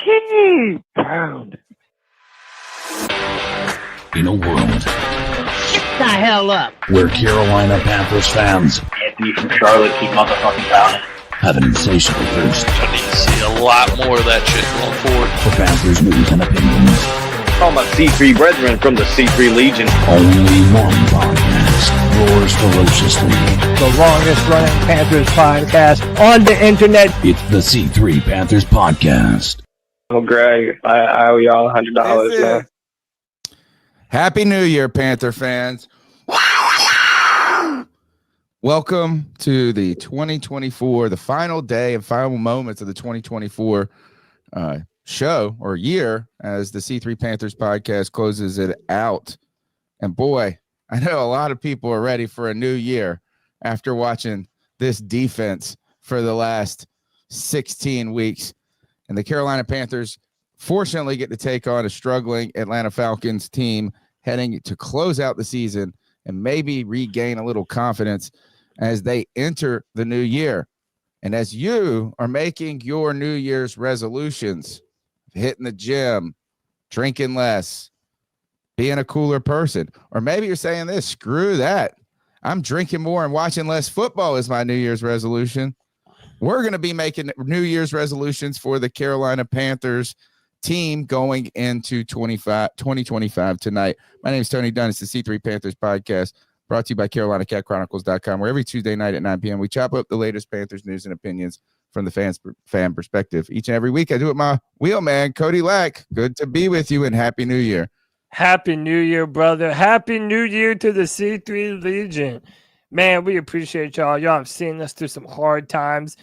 Key pound. In a world, Get the hell up. where Carolina Panthers fans Anthony from Charlotte, keep motherfucking pounding. have an insatiable thirst I need to see a lot more of that shit going forward. for Panthers news and opinions. All my C3 brethren from the C3 Legion. Only one podcast roars ferociously. The longest running Panthers podcast on the internet. It's the C3 Panthers Podcast. Oh, Greg, I owe y'all $100, man. Happy New Year, Panther fans. Welcome to the 2024, the final day and final moments of the 2024 show or year as the C3 Panthers podcast closes it out. And boy, I know a lot of people are ready for a new year after watching this defense for the last 16 weeks. And the Carolina Panthers fortunately get to take on a struggling Atlanta Falcons team heading to close out the season and maybe regain a little confidence as they enter the new year. And as you are making your New Year's resolutions, hitting the gym, drinking less, being a cooler person, or maybe you're saying this, screw that, I'm drinking more and watching less football is my New Year's resolution. We're going to be making New Year's resolutions for the Carolina Panthers team going into 2025 tonight. My name is Tony Dunn. It's the C3 Panthers Podcast, brought to you by CarolinaCatChronicles.com, where every Tuesday night at 9 p.m. we chop up the latest Panthers news and opinions from the fan perspective. Each and every week I do it my wheelman, Cody Lack. Good to be with you and Happy New Year. Happy New Year, brother. Happy New Year to the C3 Legion. Man, we appreciate y'all. Y'all have seen us through some hard times,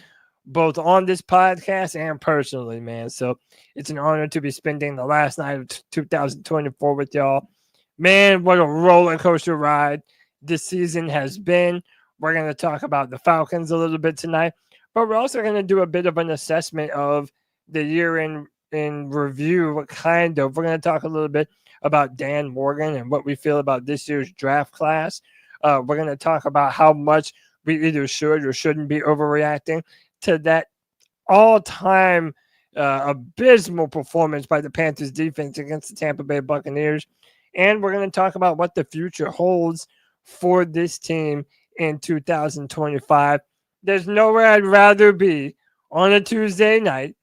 both on this podcast and personally, man. So it's an honor to be spending the last night of 2024 with y'all. Man, what a roller coaster ride this season has been. We're going to talk about the Falcons a little bit tonight, but we're also going to do a bit of an assessment of the year in review. We're going to talk a little bit about Dan Morgan and what we feel about this year's draft class. We're going to talk about how much we either should or shouldn't be overreacting to that all-time abysmal performance by the Panthers defense against the Tampa Bay Buccaneers. And we're going to talk about what the future holds for this team in 2025. There's nowhere I'd rather be on a Tuesday night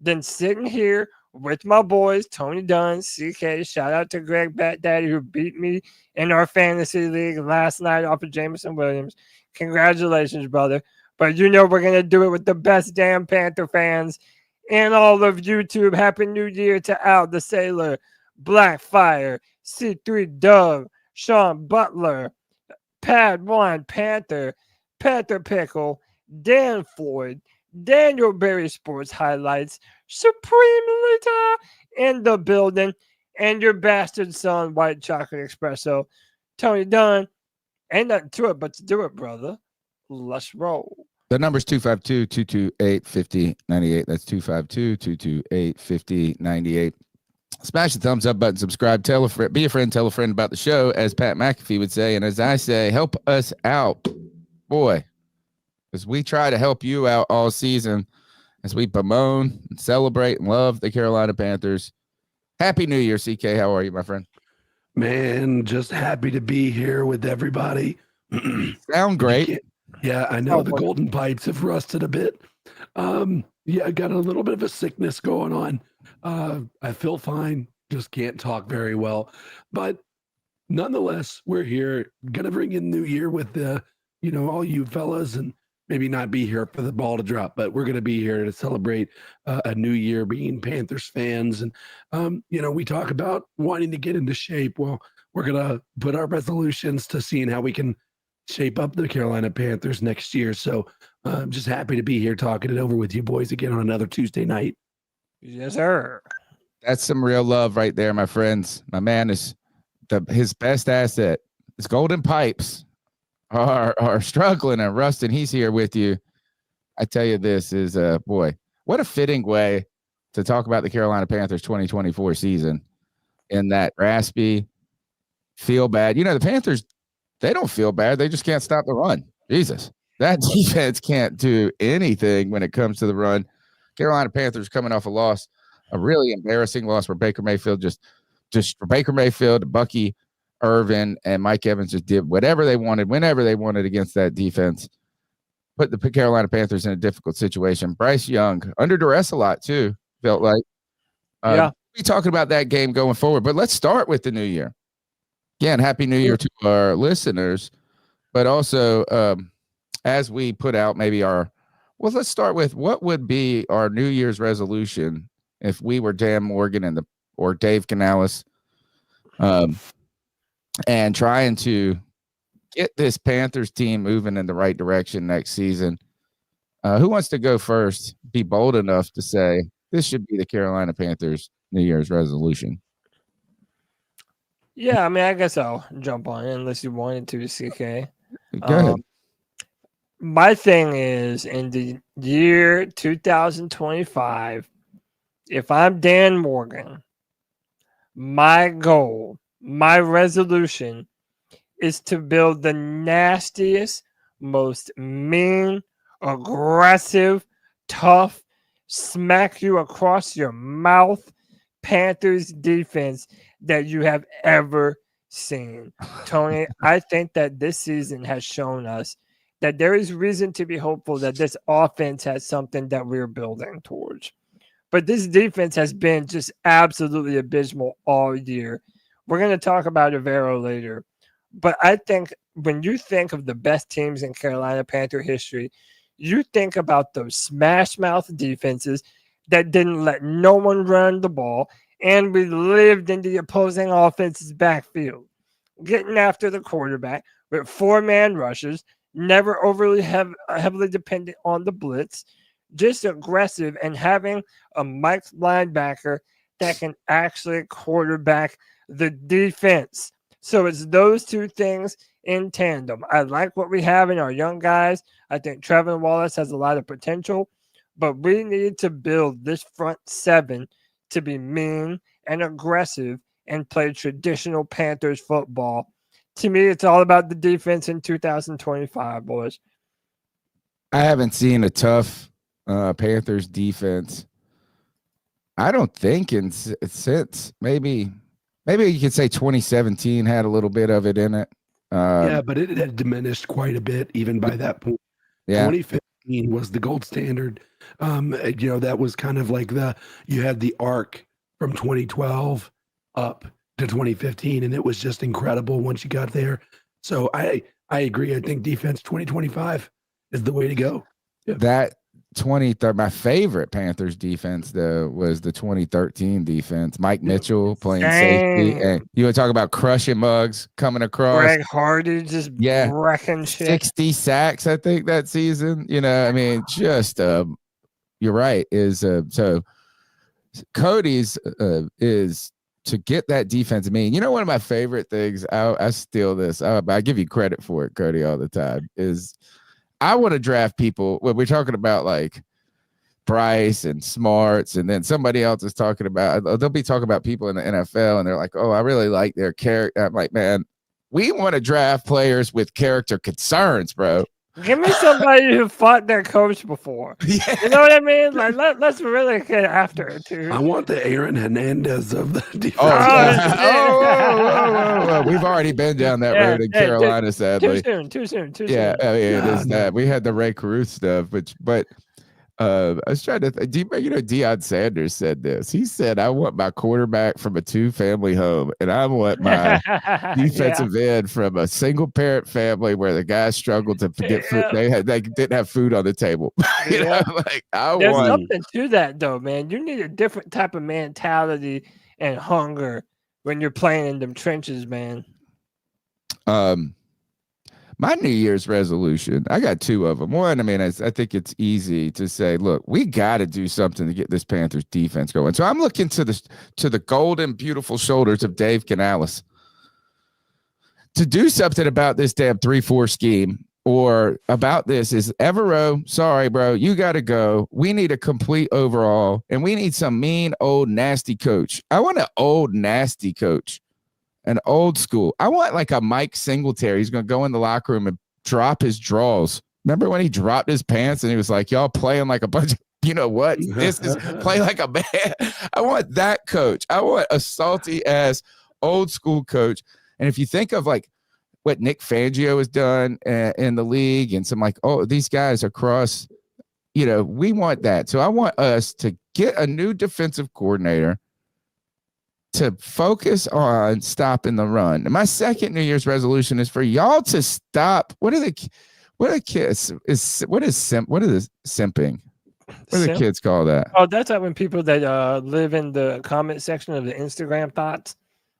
than sitting here with my boys, Tony Dunn, CK. Shout out to Greg Bat Daddy, who beat me in our fantasy league last night off of Jameson Williams. Congratulations, brother. But you know we're going to do it with the best damn Panther fans in all of YouTube. Happy New Year to Al the Sailor, Blackfire, C3 Dove, Sean Butler, Pad One Panther, Panther Pickle, Dan Floyd, Daniel Berry Sports Highlights, Supreme Lita in the building, and your bastard son, White Chocolate Espresso. Tony Dunn, ain't nothing to it but to do it, brother. Let's roll. The number's 252-228-5098. That's 252-228-5098. Smash the thumbs up button, subscribe, tell a friend, be a friend, tell a friend about the show, as Pat McAfee would say. And as I say, help us out, boy, because we try to help you out all season as we bemoan and celebrate and love the Carolina Panthers. Happy New Year, CK. How are you, my friend? Man, just happy to be here with everybody. Sound great. Yeah, I know the golden pipes have rusted a bit. Yeah, I got a little bit of a sickness going on. I feel fine, just can't talk very well. But nonetheless, we're here, gonna bring in New Year with the, all you fellas, and maybe not be here for the ball to drop, but we're gonna be here to celebrate a new year being Panthers fans. And we talk about wanting to get into shape. Well, we're gonna put our resolutions to seeing how we can shape up the Carolina Panthers next year. So I'm just happy to be here talking it over with you boys again on another Tuesday night. Yes, sir. That's some real love right there, my friends. My man is his best asset. His golden pipes are struggling and rusting. He's here with you. I tell you, this is boy, what a fitting way to talk about the Carolina Panthers 2024 season in that raspy, feel bad. The Panthers, they don't feel bad. They just can't stop the run. Jesus, that defense can't do anything when it comes to the run. Carolina Panthers coming off a loss a really embarrassing loss where Baker Mayfield just for Baker Mayfield, Bucky Irvin, and Mike Evans just did whatever they wanted, whenever they wanted against that defense. Put the Carolina Panthers in a difficult situation. Bryce Young under duress a lot too. Felt like. We'll be talking about that game going forward, but let's start with the new year. Again, happy New Year to our listeners, but also as we put out maybe let's start with what would be our New Year's resolution if we were Dan Morgan or Dave Canales, and trying to get this Panthers team moving in the right direction next season. Who wants to go first? Be bold enough to say this should be the Carolina Panthers New Year's resolution. Yeah, I mean, I guess I'll jump on it unless you wanted to, CK. Go ahead. My thing is, in the year 2025, if I'm Dan Morgan, my goal, my resolution is to build the nastiest, most mean, aggressive, tough, smack you across your mouth Panthers defense that you have ever seen. Tony, I think that this season has shown us that there is reason to be hopeful that this offense has something that we're building towards. But this defense has been just absolutely abysmal all year. We're going to talk about Evero later. But I think when you think of the best teams in Carolina Panther history, you think about those smash mouth defenses that didn't let no one run the ball, and we lived in the opposing offense's backfield, getting after the quarterback with four-man rushes, never overly heavily dependent on the blitz, just aggressive and having a Mike linebacker that can actually quarterback the defense. So it's those two things in tandem. I like what we have in our young guys. I think Trevor Wallace has a lot of potential, but we need to build this front seven to be mean and aggressive and play traditional Panthers football. To me, it's all about the defense in 2025, boys. I haven't seen a tough Panthers defense, I don't think, since maybe you could say 2017 had a little bit of it in it. Yeah, but it had diminished quite a bit even by that point. Yeah. 2015 was the gold standard. That was kind of like you had the arc from 2012 up to 2015, and it was just incredible once you got there. So I agree. I think defense 2025 is the way to go. Yeah. That my favorite Panthers defense though was the 2013 defense. Mike Mitchell playing safety, and you want to talk about crushing mugs coming across. Greg Hardy just wrecking shit. 60 sacks, I think, that season. I mean, just you're right. So Cody's is to get that defense. I mean, one of my favorite things. I steal this. I give you credit for it, Cody, all the time. Is I want to draft people when we're talking about like Bryce and Smarts, and then somebody else is talking about, they'll be talking about people in the NFL, and they're like, oh, I really like their character. I'm like, man, we want to draft players with character concerns, bro. Give me somebody who fought their coach before. Yeah. You know what I mean? Like, let's really get after it, too. I want the Aaron Hernandez of the defense. Whoa. We've already been down that road in Carolina, sadly. Too soon. Yeah, I mean, it is that. We had the Ray Caruth stuff, but I was trying to think. Deion Sanders said this. He said, I want my quarterback from a two-family home, and I want my defensive end from a single-parent family where the guys struggled to get food. They didn't have food on the table. There's something to that, though, man. You need a different type of mentality and hunger when you're playing in them trenches, man. My New Year's resolution, I got two of them. One, I mean, I think it's easy to say, look, we got to do something to get this Panthers defense going. So I'm looking to the golden, beautiful shoulders of Dave Canales to do something about this damn 3-4 scheme, or about this is Evero. Sorry, bro, you got to go. We need a complete overhaul, and we need some mean, old, nasty coach. I want an old, nasty coach. An old school. I want like a Mike Singletary. He's going to go in the locker room and drop his draws. Remember when he dropped his pants and he was like, y'all playing like a bunch of You know what? This is play like a man. I want that coach. I want a salty ass old school coach. And if you think of like what Nick Fangio has done in the league and some like, oh, these guys across, we want that. So I want us to get a new defensive coordinator to focus on stopping the run. And my second New Year's resolution is for y'all to stop. What is simping? What do the kids call that? Oh, that's like when people that live in the comment section of the Instagram thoughts.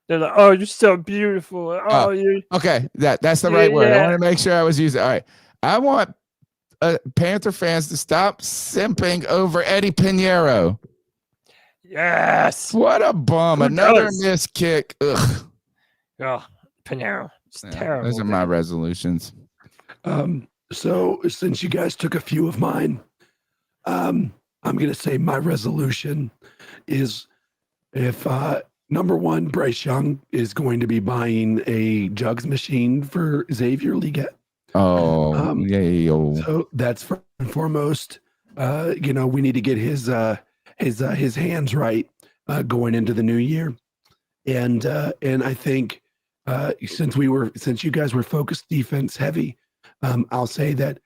They're like, "Oh, you're so beautiful." Oh, you. Okay, that's the right word. I want to make sure I was using. All right, I want Panther fans to stop simping over Eddie Pinheiro. Yes. What a bum! Another missed kick. Ugh. Oh, Pinheiro. It's terrible. Those are my resolutions. So since you guys took a few of mine, I'm going to say my resolution is if number one, Bryce Young is going to be buying a jugs machine for Xavier Leggett. Oh, yeah. So that's first and foremost. We need to get his hands right going into the new year, and I think since you guys were focused defense heavy, I'll say that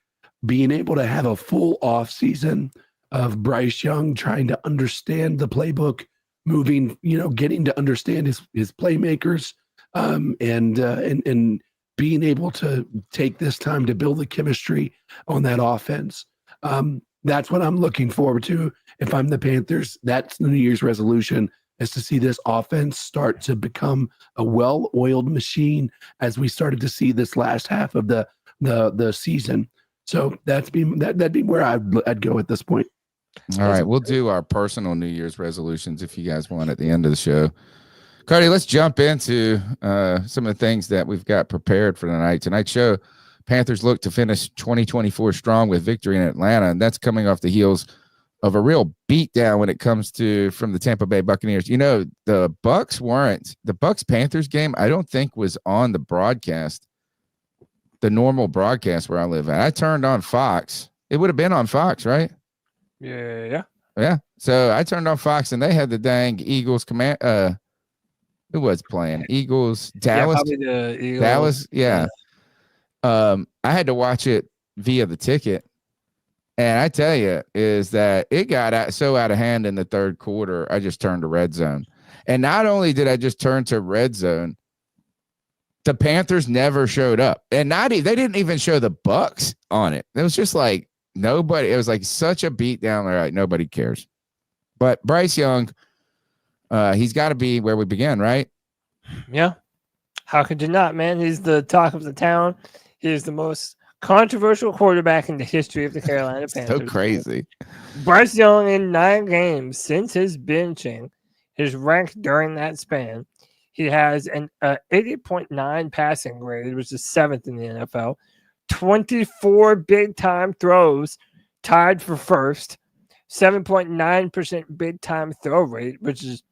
being able to have a full off season of Bryce Young trying to understand the playbook, moving, getting to understand his playmakers, and being able to take this time to build the chemistry on that offense. That's what I'm looking forward to. If I'm the Panthers, that's the New Year's resolution, is to see this offense start to become a well-oiled machine as we started to see this last half of the season. So that'd be where I'd go at this point. All right, we'll do our personal New Year's resolutions if you guys want at the end of the show. Cody, let's jump into some of the things that we've got prepared for tonight's show. Panthers look to finish 2024 strong with victory in Atlanta, and that's coming off the heels of a real beatdown when it comes to from the Tampa Bay Buccaneers. The Bucs Panthers game, I don't think was on the broadcast, the normal broadcast where I live at. I turned on Fox. It would have been on Fox, right? Yeah. So I turned on Fox, and they had the dang Eagles command. Who was playing? Eagles, Dallas. Yeah, probably the Eagles. Dallas, yeah. I had to watch it via the ticket, and I tell you is that it got so out of hand in the third quarter. I just turned to red zone, and not only did I just turn to red zone, the Panthers never showed up, and they didn't even show the Bucs on it. It was just like nobody. It was like such a beatdown. They're like nobody cares. But Bryce Young, he's got to be where we began, right? Yeah. How could you not, man? He's the talk of the town. He is the most controversial quarterback in the history of the Carolina Panthers. So crazy. Bryce Young in 9 games since his benching, his rank during that span, he has an 80.9 passing grade, which is 7th in the NFL. 24 big-time throws, tied for first. 7.9% big-time throw rate, which is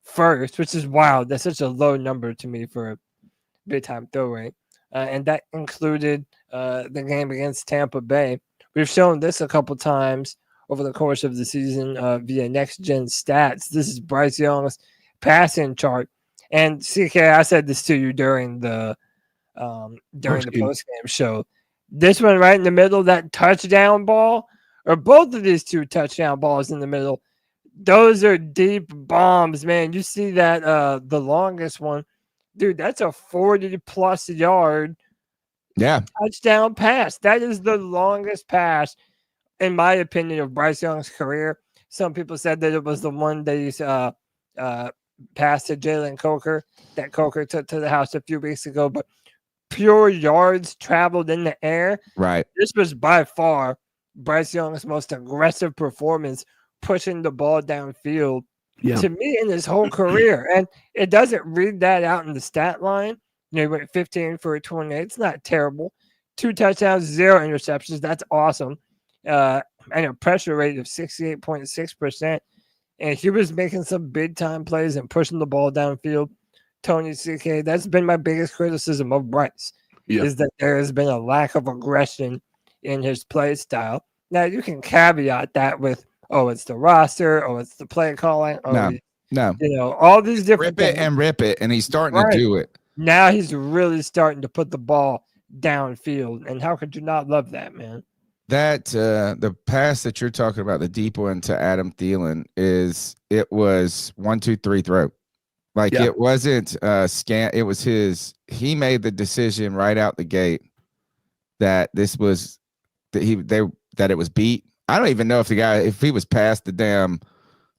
first, which is wild. That's such a low number to me for a big-time throw rate. And that included the game against Tampa Bay. We've shown this a couple times over the course of the season via Next Gen Stats. This is Bryce Young's passing chart. And CK, I said this to you during the post-game show. This one right in the middle, that touchdown ball, or both of these 2 touchdown balls in the middle, those are deep bombs, man. You see that the longest one, dude, that's a 40-plus yard touchdown pass. That is the longest pass, in my opinion, of Bryce Young's career. Some people said that it was the one that he's pass to Jalen Coker that Coker took to the house a few weeks ago, but pure yards traveled in the air. Right. This was by far Bryce Young's most aggressive performance, pushing the ball downfield to me in his whole career. And it doesn't read that out in the stat line. He went 15 for 28. It's not terrible. 2 touchdowns, 0 interceptions. That's awesome. And a pressure rate of 68.6%. And he was making some big-time plays and pushing the ball downfield. Tony CK, that's been my biggest criticism of Bryce, is that there has been a lack of aggression in his play style. Now, you can caveat that with Oh, it's the roster. Oh, it's the play calling. Oh, No. All these different Rip it and rip it, and he's starting to do it. Now he's really starting to put the ball downfield, and how could you not love that, man? That the pass that you're talking about, the deep one to Adam Thielen, it was 1, 2, 3 throw. Like it wasn't scan. It was his. He made the decision right out the gate that this was that it was beat. I don't even know if he was past the damn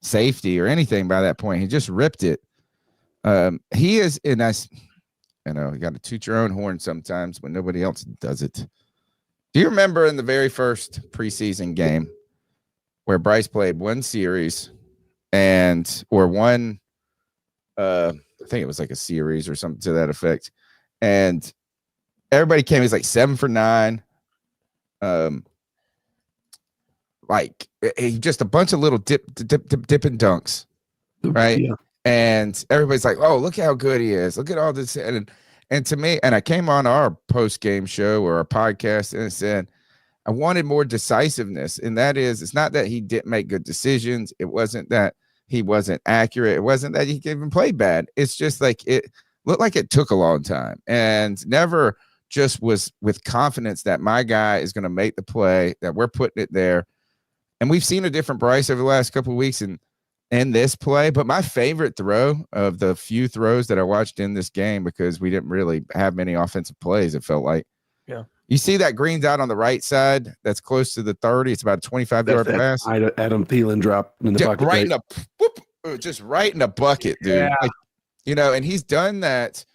safety or anything by that point. He just ripped it. He is, and you got to toot your own horn sometimes when nobody else does it. Do you remember in the very first preseason game where Bryce played one series I think it was like a series or something to that effect, and everybody came. He's like 7 for 9. Like just a bunch of little dip and dunks, right? Yeah. And everybody's like, "Oh, look how good he is! Look at all this!" And to me, and I came on our post game show or our podcast, and it said I wanted more decisiveness, and that is, it's not that he didn't make good decisions. It wasn't that he wasn't accurate. It wasn't that he even played bad. It's just like it looked like it took a long time, and never just was with confidence that my guy is going to make the play, that we're putting it there. And we've seen a different Bryce over the last couple of weeks in this play. But my favorite throw of the few throws that I watched in this game, because we didn't really have many offensive plays, it felt like. Yeah. You see that green's out on the right side that's close to the 30. It's about a 25-yard pass. Adam Thielen drop in the bucket. Just right in the bucket, dude. Yeah. Like, and he's done that.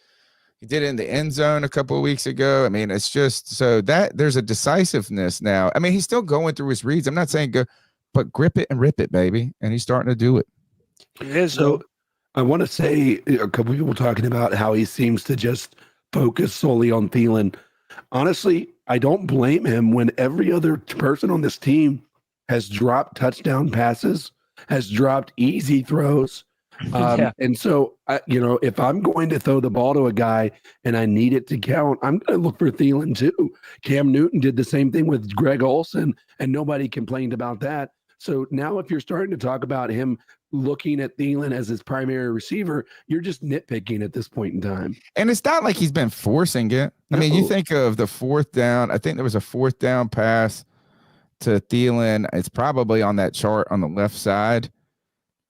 He did it in the end zone a couple of weeks ago. I mean, it's just so that there's a decisiveness now. I mean, he's still going through his reads. I'm not saying go, but grip it and rip it, baby. And he's starting to do it. So I want to say a couple of people talking about how he seems to just focus solely on Thielen. Honestly, I don't blame him when every other person on this team has dropped touchdown passes, has dropped easy throws. And so, if I'm going to throw the ball to a guy and I need it to count, I'm going to look for Thielen too. Cam Newton did the same thing with Greg Olsen, and nobody complained about that. So now if you're starting to talk about him looking at Thielen as his primary receiver, you're just nitpicking at this point in time. And it's not like he's been forcing it. I mean, you think of the 4th down. I think there was a 4th down pass to Thielen. It's probably on that chart on the left side.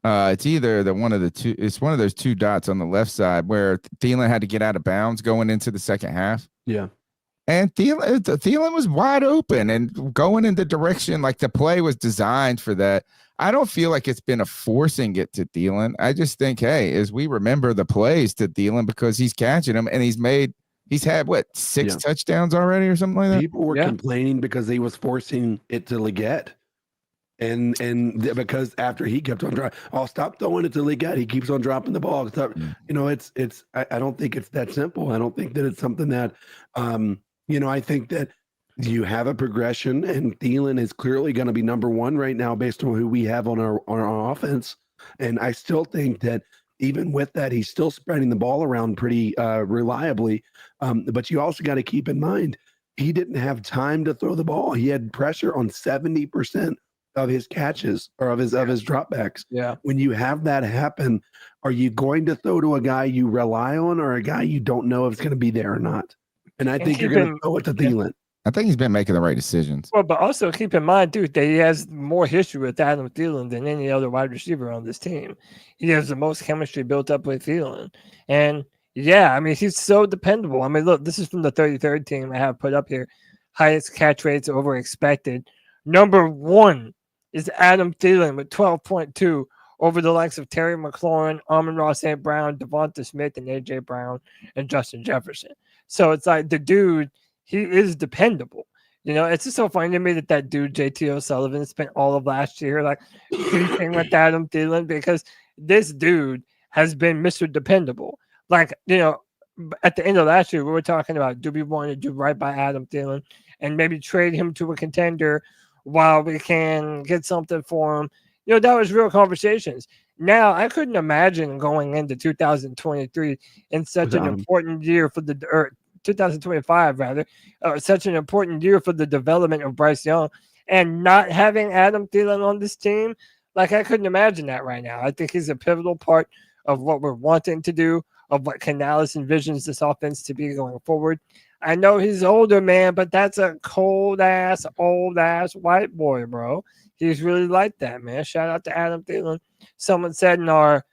It's either one of those 2 dots on the left side where Thielen had to get out of bounds going into the second half. Yeah. And Thielen was wide open and going in the direction, like the play was designed for that. I don't feel like it's been a forcing it to Thielen. I just think, hey, as we remember the plays to Thielen, because he's catching them and he's had 6 touchdowns already or something like that. People were complaining because he was forcing it to Leggett. And because after he kept on dropping, stop throwing it to Leggett. He keeps on dropping the ball. I don't think it's that simple. I don't think that it's something that, I think that you have a progression, and Thielen is clearly going to be number 1 right now based on who we have on our offense. And I still think that even with that, he's still spreading the ball around pretty reliably. But you also got to keep in mind, he didn't have time to throw the ball. He had pressure on 70% of his catches or of his dropbacks. Yeah. When you have that happen, are you going to throw to a guy you rely on or a guy you don't know if it's going to be there or not? And I think you're going to throw it to Thielen. I think he's been making the right decisions. Well, but also keep in mind, dude, that he has more history with Adam Thielen than any other wide receiver on this team. He has the most chemistry built up with Thielen. And he's so dependable. I mean, look, this is from the 33rd team I have put up here. Highest catch rates over expected. Number 1 is Adam Thielen with 12.2 over the likes of Terry McLaurin, Amon-Ra St. Brown, Devonta Smith, and A.J. Brown, and Justin Jefferson. So it's like the dude, he is dependable. It's just so funny to me that dude, JT O'Sullivan, spent all of last year like beefing with Adam Thielen, because this dude has been Mr. Dependable. Like, at the end of last year, we were talking about, do we want to do right by Adam Thielen and maybe trade him to a contender while we can get something for him? That was real conversations. Now, I couldn't imagine going into 2023 in such an important year for 2025 rather, such an important year for the development of Bryce Young, And not having Adam Thielen on this team, like I couldn't imagine that right now. I think he's a pivotal part of what we're wanting to do, of what Canales envisions this offense to be going forward. I know he's older, man, but that's a cold-ass, old-ass white boy, bro. He's really like that, man. Shout out to Adam Thielen. Someone said in our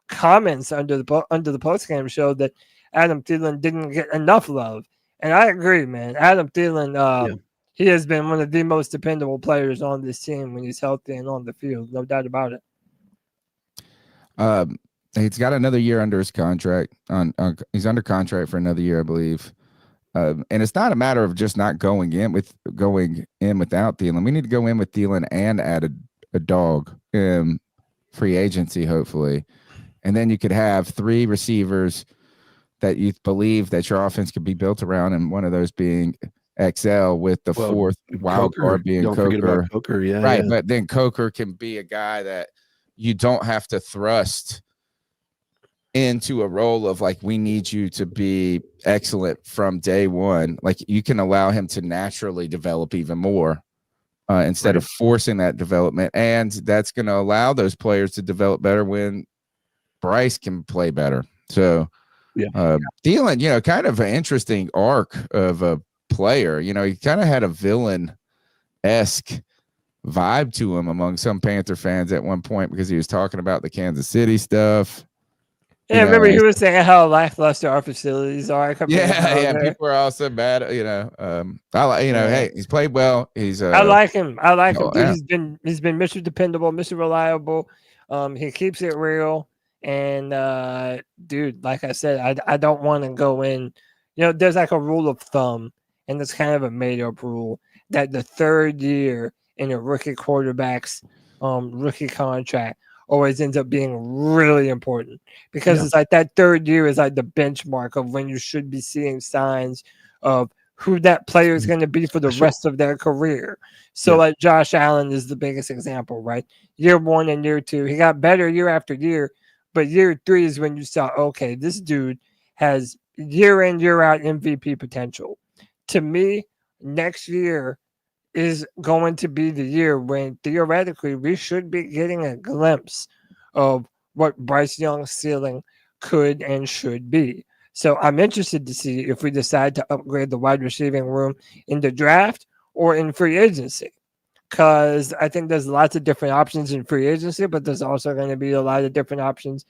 comments under the post-game show that Adam Thielen didn't get enough love. And I agree, man. Adam Thielen, he has been one of the most dependable players on this team when he's healthy and on the field. No doubt about it. He's got another year under his contract. He's under contract for another year, I believe. And it's not a matter of just not going in without Thielen. We need to go in with Thielen and add a dog in free agency, hopefully. And then you could have 3 receivers that you believe that your offense could be built around, and one of those being XL with the 4th wild card being don't forget Coker. about Coker, yeah, right. yeah. But then Coker can be a guy that you don't have to thrust into a role of like, we need you to be excellent from day one. Like, you can allow him to naturally develop even more instead of forcing that development. And that's going to allow those players to develop better when Bryce can play better. So Thielen, kind of an interesting arc of a player. He kind of had a villain-esque vibe to him among some Panther fans at one point because he was talking about the Kansas City stuff. Yeah, remember he was saying how lackluster our facilities are. Yeah. People are also bad. Hey, he's played well. He's. I like him. Dude, yeah. He's been Mr. Dependable, Mr. Reliable. He keeps it real. And dude, like I said, I don't want to go in. There's like a rule of thumb, and it's kind of a made-up rule that the 3rd year in a rookie quarterback's rookie contract always ends up being really important because it's like that 3rd year is like the benchmark of when you should be seeing signs of who that player is going to be for the rest of their career. So like Josh Allen is the biggest example, right? Year 1 and year 2, he got better year after year, but year 3 is when you saw, okay, this dude has year in, year out MVP potential. To me, next year is going to be the year when theoretically we should be getting a glimpse of what Bryce Young's ceiling could and should be. So I'm interested to see if we decide to upgrade the wide receiving room in the draft or in free agency, because I think there's lots of different options in free agency, but there's also going to be a lot of different options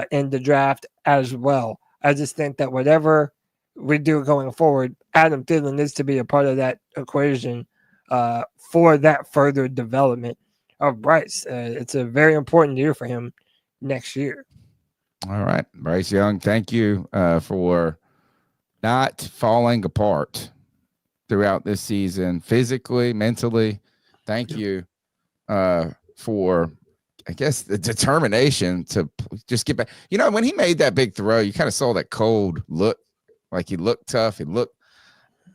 in the draft as well. I just think that whatever we do going forward, Adam Thielen needs to be a part of that equation for that further development of Bryce. It's a very important year for him next year. All right, Bryce Young, thank you for not falling apart throughout this season, physically, mentally. Thank you for, I guess, the determination to just get back. When he made that big throw, you kind of saw that cold look. Like, he looked tough. He looked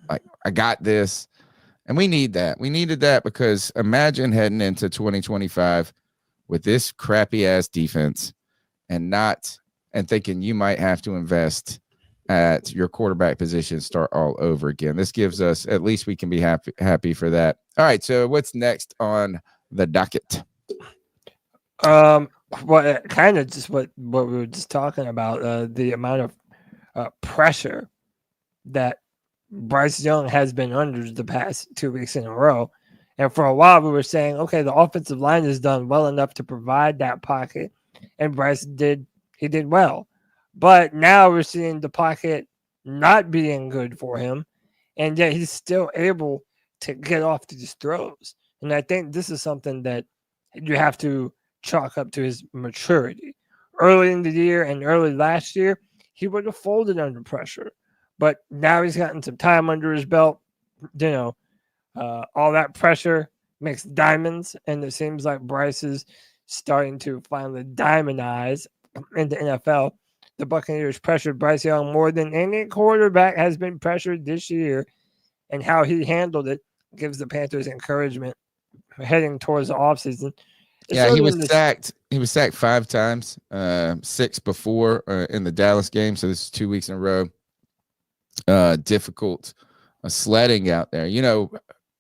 like, I got this. And we need that. We needed that because imagine heading into 2025 with this crappy ass defense and thinking you might have to invest at your quarterback position, start all over again. This gives us, at least we can be happy for that. All right. So what's next on the docket? Well, kind of just what we were just talking about, the amount of pressure that Bryce Young has been under the past 2 weeks in a row. And for a while we were saying, okay, the offensive line has done well enough to provide that pocket, and Bryce did well. But now we're seeing the pocket not being good for him, and yet he's still able to get off these throws. And I think this is something that you have to chalk up to his maturity. Early in the year and early last year, he would have folded under pressure. But now he's gotten some time under his belt. All that pressure makes diamonds, and it seems like Bryce is starting to finally diamondize in the NFL. The Buccaneers pressured Bryce Young more than any quarterback has been pressured this year, and how he handled it gives the Panthers encouragement heading towards the offseason. He was sacked. He was sacked 5 times, 6 before in the Dallas game. So this is 2 weeks in a row. Difficult sledding out there.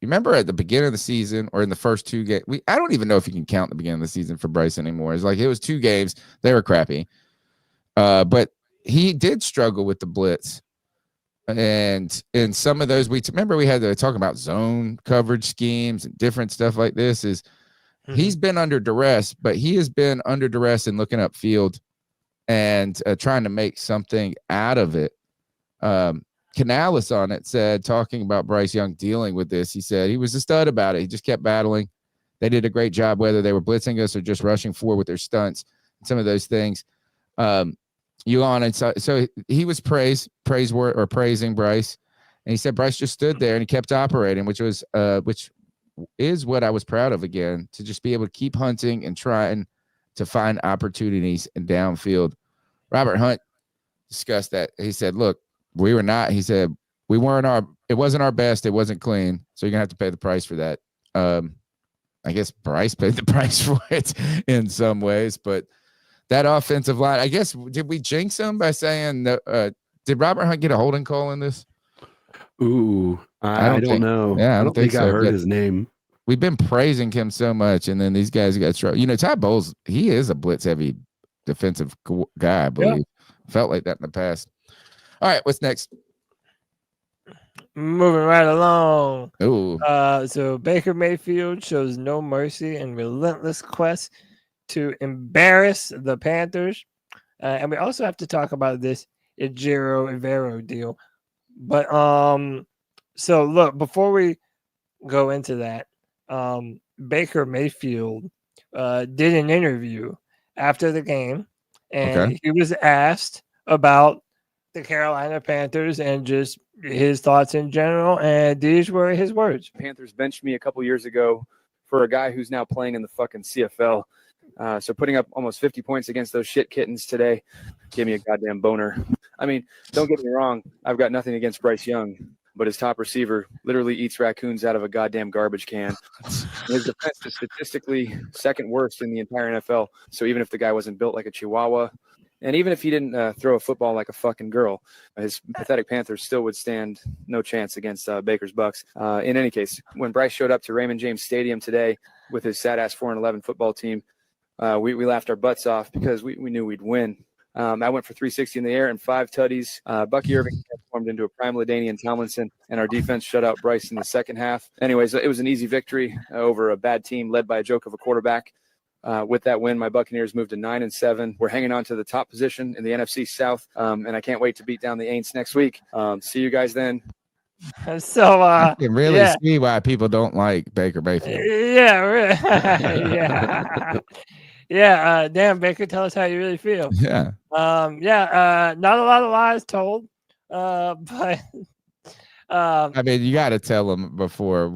remember at the beginning of the season or in the first 2 games, I don't even know if you can count the beginning of the season for Bryce anymore. It's like it was 2 games. They were crappy. But he did struggle with the blitz. And in some of those weeks, remember we had to talk about zone coverage schemes and different stuff like this. He's been under duress, but he has been under duress and looking upfield and trying to make something out of it. Canales on it said, talking about Bryce Young dealing with this, he said he was a stud about it. He just kept battling. They did a great job, whether they were blitzing us or just rushing forward with their stunts, some of those things. And so he was praising Bryce, and he said Bryce just stood there and he kept operating, which is what I was proud of again, to just be able to keep hunting and trying to find opportunities in downfield. Robert Hunt discussed that. He said, look, it wasn't our best. It wasn't clean. So you're gonna have to pay the price for that. I guess Bryce paid the price for it in some ways, but that offensive line, I guess, did we jinx him by saying did Robert Hunt get a holding call in this? Ooh, I don't know. Yeah, I don't think I so, heard his name. We've been praising him so much, and then these guys got trouble. Ty Bowles, he is a blitz-heavy defensive guy, I believe. Yeah. Felt like that in the past. All right, what's next? Moving right along. Ooh. So Baker Mayfield shows no mercy and relentless quest to embarrass the Panthers. And we also have to talk about this Ejiro Evero deal. But so look, before we go into that, Baker Mayfield did an interview after the game, and he was asked about the Carolina Panthers and just his thoughts in general, and these were his words. Panthers benched me a couple years ago for a guy who's now playing in the fucking CFL. So putting up almost 50 points against those shit kittens today gave me a goddamn boner. I mean, don't get me wrong. I've got nothing against Bryce Young, but his top receiver literally eats raccoons out of a goddamn garbage can. His defense is statistically second worst in the entire NFL. So even if the guy wasn't built like a Chihuahua, and even if he didn't throw a football like a fucking girl, his pathetic Panthers still would stand no chance against Baker's Bucks. In any case, when Bryce showed up to Raymond James Stadium today with his sad-ass 4-11 football team, we laughed our butts off because we knew we'd win. I went for 360 in the air and 5 tutties. Bucky Irving transformed into a prime LaDainian Tomlinson, and our defense shut out Bryce in the second half. Anyways, it was an easy victory over a bad team led by a joke of a quarterback. With that win, my Buccaneers moved to 9-7. We're hanging on to the top position in the NFC South, and I can't wait to beat down the Aints next week. See you guys then. So I can really see why people don't like Baker Mayfield. Yeah. Damn, Baker, tell us how you really feel. Yeah. Not a lot of lies told, but I mean, you got to tell them before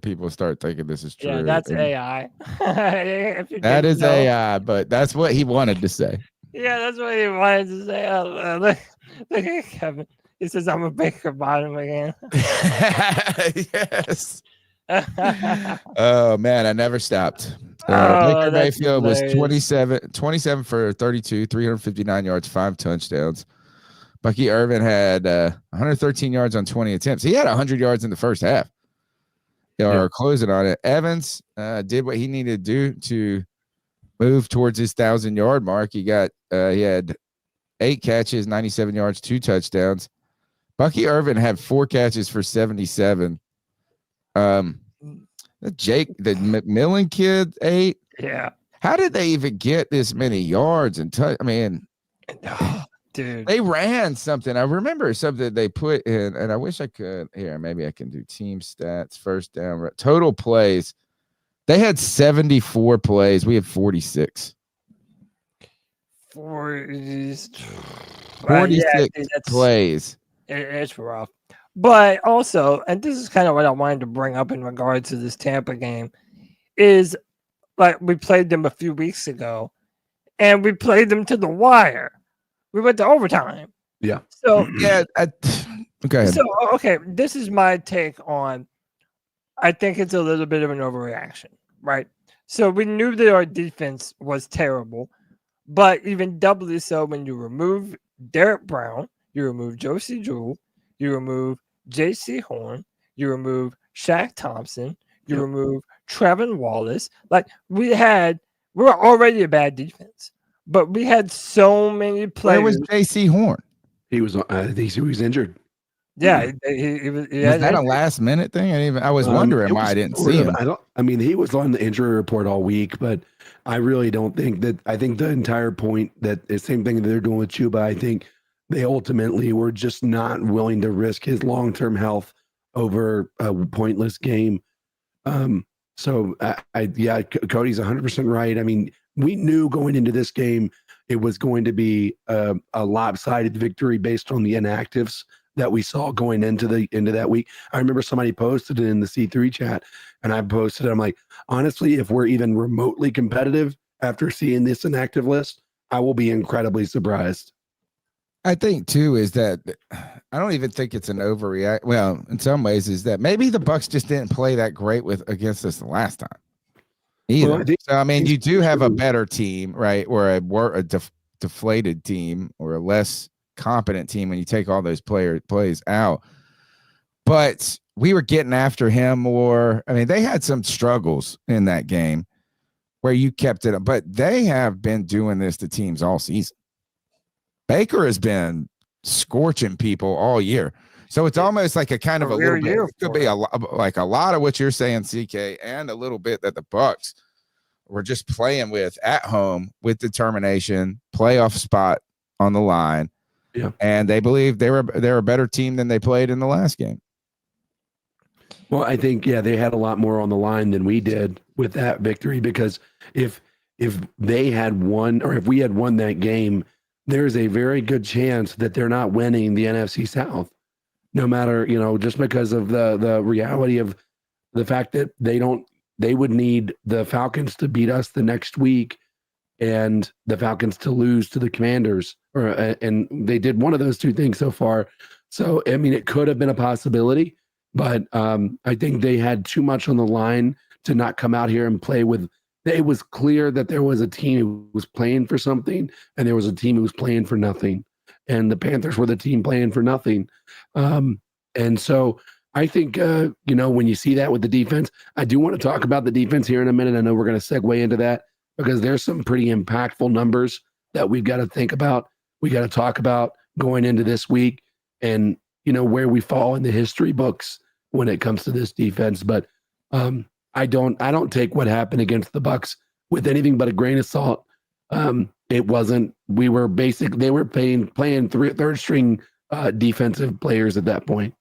people start thinking this is true. Yeah, that's AI. That is AI, but that's what he wanted to say. Yeah, that's what he wanted to say. Look at Kevin. He says, I'm a Baker bottom again. Yes. Oh, man, I never stopped. Baker Mayfield was 27 for 32, 359 yards, 5 touchdowns. Bucky Irvin had 113 yards on 20 attempts. He had 100 yards in the first half. Or closing on it. Evans did what he needed to do to move towards his 1,000-yard mark. He had 8 catches, 97 yards, 2 touchdowns. Bucky Irvin had 4 catches for 77. The McMillan kid 8. Yeah. How did they even get this many yards and I mean, dude, they ran something. I remember something they put in, and I wish I could. Here, maybe I can do team stats, first down, total plays. They had 74 plays. We had 46. 46 plays. It's rough. But also, and this is kind of what I wanted to bring up in regards to this Tampa game, is like we played them a few weeks ago, and we played them to the wire. We went to overtime. Yeah. So okay. So okay, this is my take on. I think it's a little bit of an overreaction, right? So we knew that our defense was terrible, but even doubly so when you remove Derek Brown, you remove Josie Jewell, you remove Jaycee Horn, you remove Shaq Thompson. You remove Trevin Wallace. Like we were already a bad defense, but we had so many players. Where was Jaycee Horn? He was. I think he was injured. Yeah, he was. Was that a last minute thing? I was wondering why I didn't see him. He was on the injury report all week, but I really don't think that. I think the entire point that the same thing that they're doing with Chuba. I think they ultimately were just not willing to risk his long-term health over a pointless game. So Cody's 100% right. I mean, we knew going into this game it was going to be a lopsided victory based on the inactives that we saw going into that week. I remember somebody posted it in the C3 chat, and I posted it. I'm like, honestly, if we're even remotely competitive after seeing this inactive list, I will be incredibly surprised. I think too is that I don't even think it's an overreact. Well, in some ways, is that maybe the Bucs just didn't play that great against us the last time either. Well, you do have a better team, right? Or a deflated team or a less competent team when you take all those plays out. But we were getting after him more. I mean, they had some struggles in that game where you kept it up, but they have been doing this to teams all season. Baker has been scorching people all year. So it's almost like a kind of a little bit, it could be a lot of what you're saying, CK, and a little bit that the Bucs were just playing with at home with determination, playoff spot on the line. Yeah. And they believe they're a better team than they played in the last game. Well, I think, they had a lot more on the line than we did with that victory, because if they had won, or if we had won that game, there's a very good chance that they're not winning the NFC South, no matter, just because of the reality of the fact that they would need the Falcons to beat us the next week and the Falcons to lose to the Commanders, and they did one of those two things so far. So, I mean, it could have been a possibility, but I think they had too much on the line to not come out here and play with. It was clear that there was a team who was playing for something, and there was a team who was playing for nothing. And the Panthers were the team playing for nothing. And so I think, when you see that with the defense, I do want to talk about the defense here in a minute. I know we're going to segue into that because there's some pretty impactful numbers that we've got to think about. We got to talk about going into this week and, where we fall in the history books when it comes to this defense. But I don't take what happened against the Bucs with anything but a grain of salt. It wasn't. They were playing third string defensive players at that point.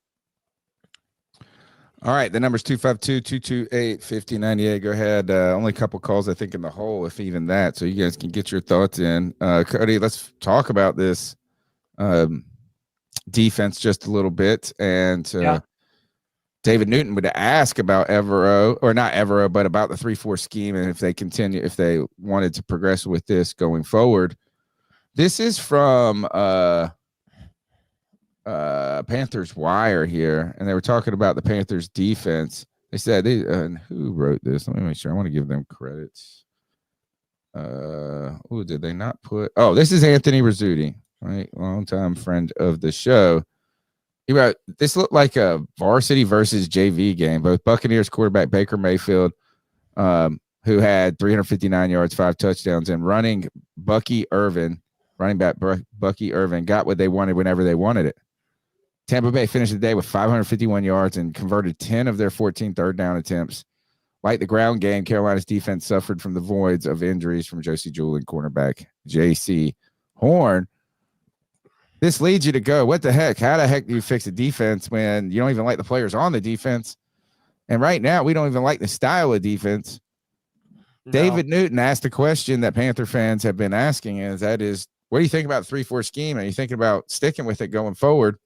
All right, the number's 252-228-5098. Go ahead. Only a couple calls, I think, in the hole, if even that. So you guys can get your thoughts in. Cody, let's talk about this defense just a little bit. And David Newton would ask about but about the 3-4 scheme, and if they wanted to progress with this going forward. This is from Panthers Wire here, and they were talking about the Panthers defense. They said who wrote this? Let me make sure. I want to give them credits. Who did they not put? Oh, this is Anthony Rizzuti, right? Longtime friend of the show. He wrote, this looked like a varsity versus JV game. Both Buccaneers quarterback Baker Mayfield, who had 359 yards, 5 touchdowns, and running back Bucky Irvin got what they wanted whenever they wanted it. Tampa Bay finished the day with 551 yards and converted 10 of their 14 third down attempts. Like the ground game, Carolina's defense suffered from the voids of injuries from Josie Jewell and cornerback Jaycee Horn. This leads you to go, what the heck? How the heck do you fix a defense when you don't even like the players on the defense? And right now, we don't even like the style of defense. No. David Newton asked a question that Panther fans have been asking, what do you think about the 3-4 scheme? Are you thinking about sticking with it going forward?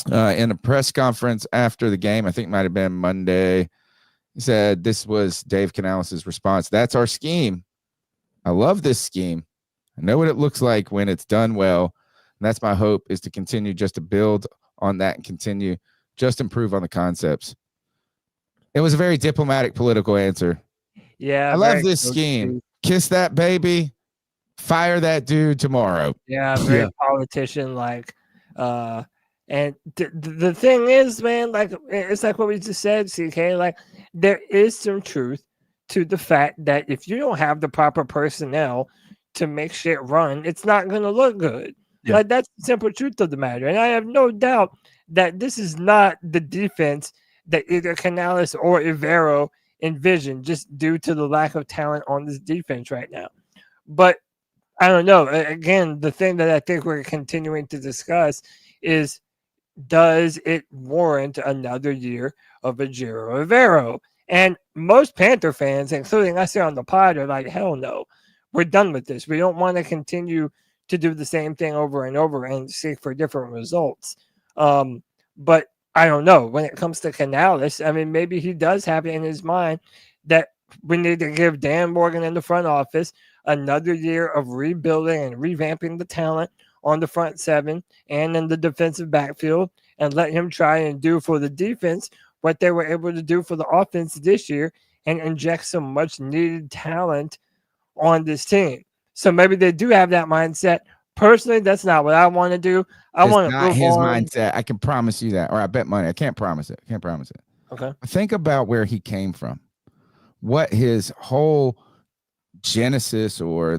In a press conference after the game, I think it might have been Monday, he said this was Dave Canales' response. That's our scheme. I love this scheme. I know what it looks like when it's done well. And that's my hope, is to continue just to build on that and continue just improve on the concepts. It was a very diplomatic political answer. Yeah. I love this scheme. Kiss that baby. Fire that dude tomorrow. Yeah. Very politician like. And the thing is, man, like it's like what we just said, CK. Like there is some truth to the fact that if you don't have the proper personnel to make shit run, it's not going to look good. Yeah. Like that's the simple truth of the matter. And I have no doubt that this is not the defense that either Canales or Ivero envisioned, just due to the lack of talent on this defense right now. But I don't know. Again, the thing that I think we're continuing to discuss is, does it warrant another year of Ejiro Evero? And most Panther fans, including us here on the pod, are like, hell no. We're done with this. We don't want to continue to do the same thing over and over and seek for different results. But I don't know. When it comes to Canales, I mean, maybe he does have it in his mind that we need to give Dan Morgan in the front office another year of rebuilding and revamping the talent on the front seven and in the defensive backfield, and let him try and do for the defense what they were able to do for the offense this year and inject some much needed talent on this team. So maybe they do have that mindset. Personally, that's not what I want to do. I want to not his on. mindset. I can promise you that. Or I bet money. I can't promise it. Okay. Think about where he came from. What his whole genesis or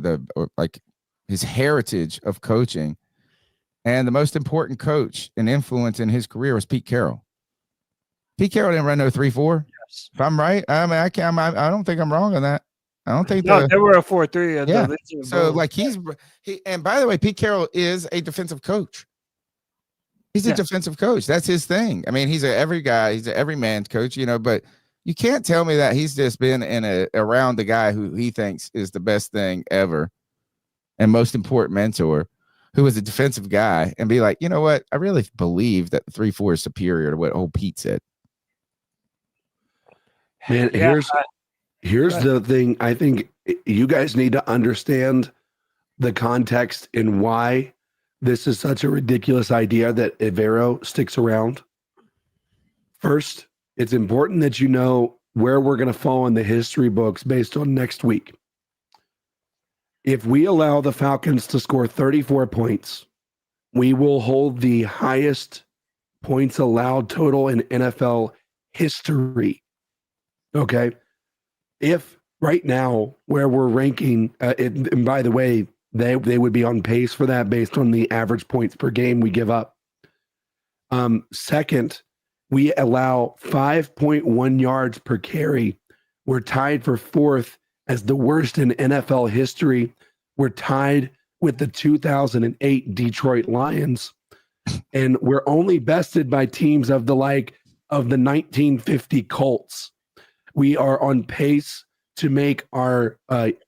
his heritage of coaching, and the most important coach and influence in his career was Pete Carroll. Pete Carroll didn't run no 3-4. Yes. If I'm right, I mean, I don't think I'm wrong on that. I don't think they were a 4-3. Yeah. So like and by the way, Pete Carroll is a defensive coach. He's a defensive coach. That's his thing. I mean, he's every man coach, but you can't tell me that he's just been around the guy who he thinks is the best thing ever and most important mentor, who is a defensive guy, and be like, you know what? I really believe that the 3-4 is superior to what old Pete said. Man, here's the thing. I think you guys need to understand the context and why this is such a ridiculous idea that Ivero sticks around. First, it's important that you know where we're going to fall in the history books based on next week. If we allow the Falcons to score 34 points, we will hold the highest points allowed total in NFL history. Okay? If right now, where we're ranking, and by the way, they would be on pace for that based on the average points per game we give up. Second, we allow 5.1 yards per carry. We're tied for fourth as the worst in NFL history. We're tied with the 2008 Detroit Lions. And we're only bested by teams of the 1950 Colts. We are on pace to make our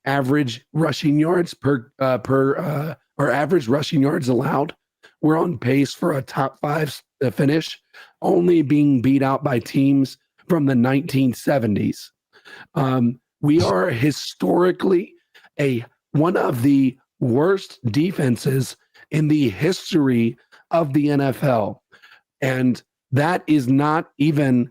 average rushing yards our average rushing yards allowed. We're on pace for a top 5 finish, only being beat out by teams from the 1970s. We are historically one of the worst defenses in the history of the NFL. And that is not even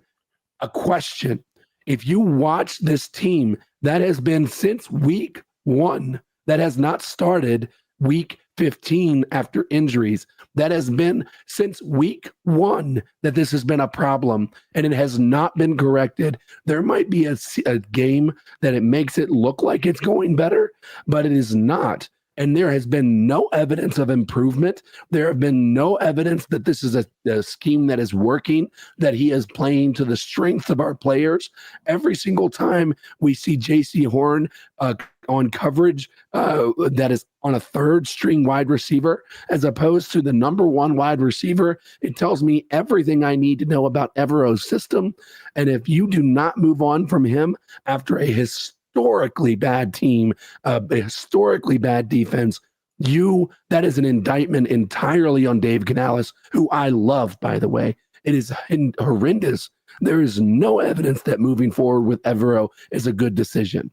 a question. If you watch this team, that has been since week 1, that has not started week 15 after injuries. That has been since week 1 that this has been a problem, and it has not been corrected. There might be a game that it makes it look like it's going better, but it is not. And there has been no evidence of improvement. There have been no evidence that this is a scheme that is working, that he is playing to the strengths of our players. Every single time we see Jaycee Horn on coverage that is on a third string wide receiver, as opposed to the number 1 wide receiver, it tells me everything I need to know about Evero's system. And if you do not move on from him after a historically bad team, a historically bad defense, that is an indictment entirely on Dave Canales, who I love, by the way. It is horrendous. There is no evidence that moving forward with Evero is a good decision.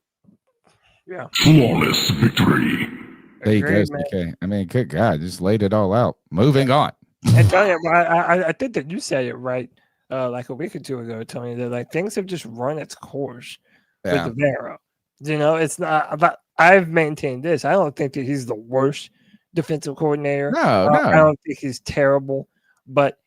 Yeah. Flawless victory. There you go. Okay. I mean, good God, just laid it all out. Moving on. And Tony, I think that you said it right like a week or two ago, Tony, that things have just run its course with Evero. It's not about. I've maintained this. I don't think that he's the worst defensive coordinator. No. I don't think he's terrible, but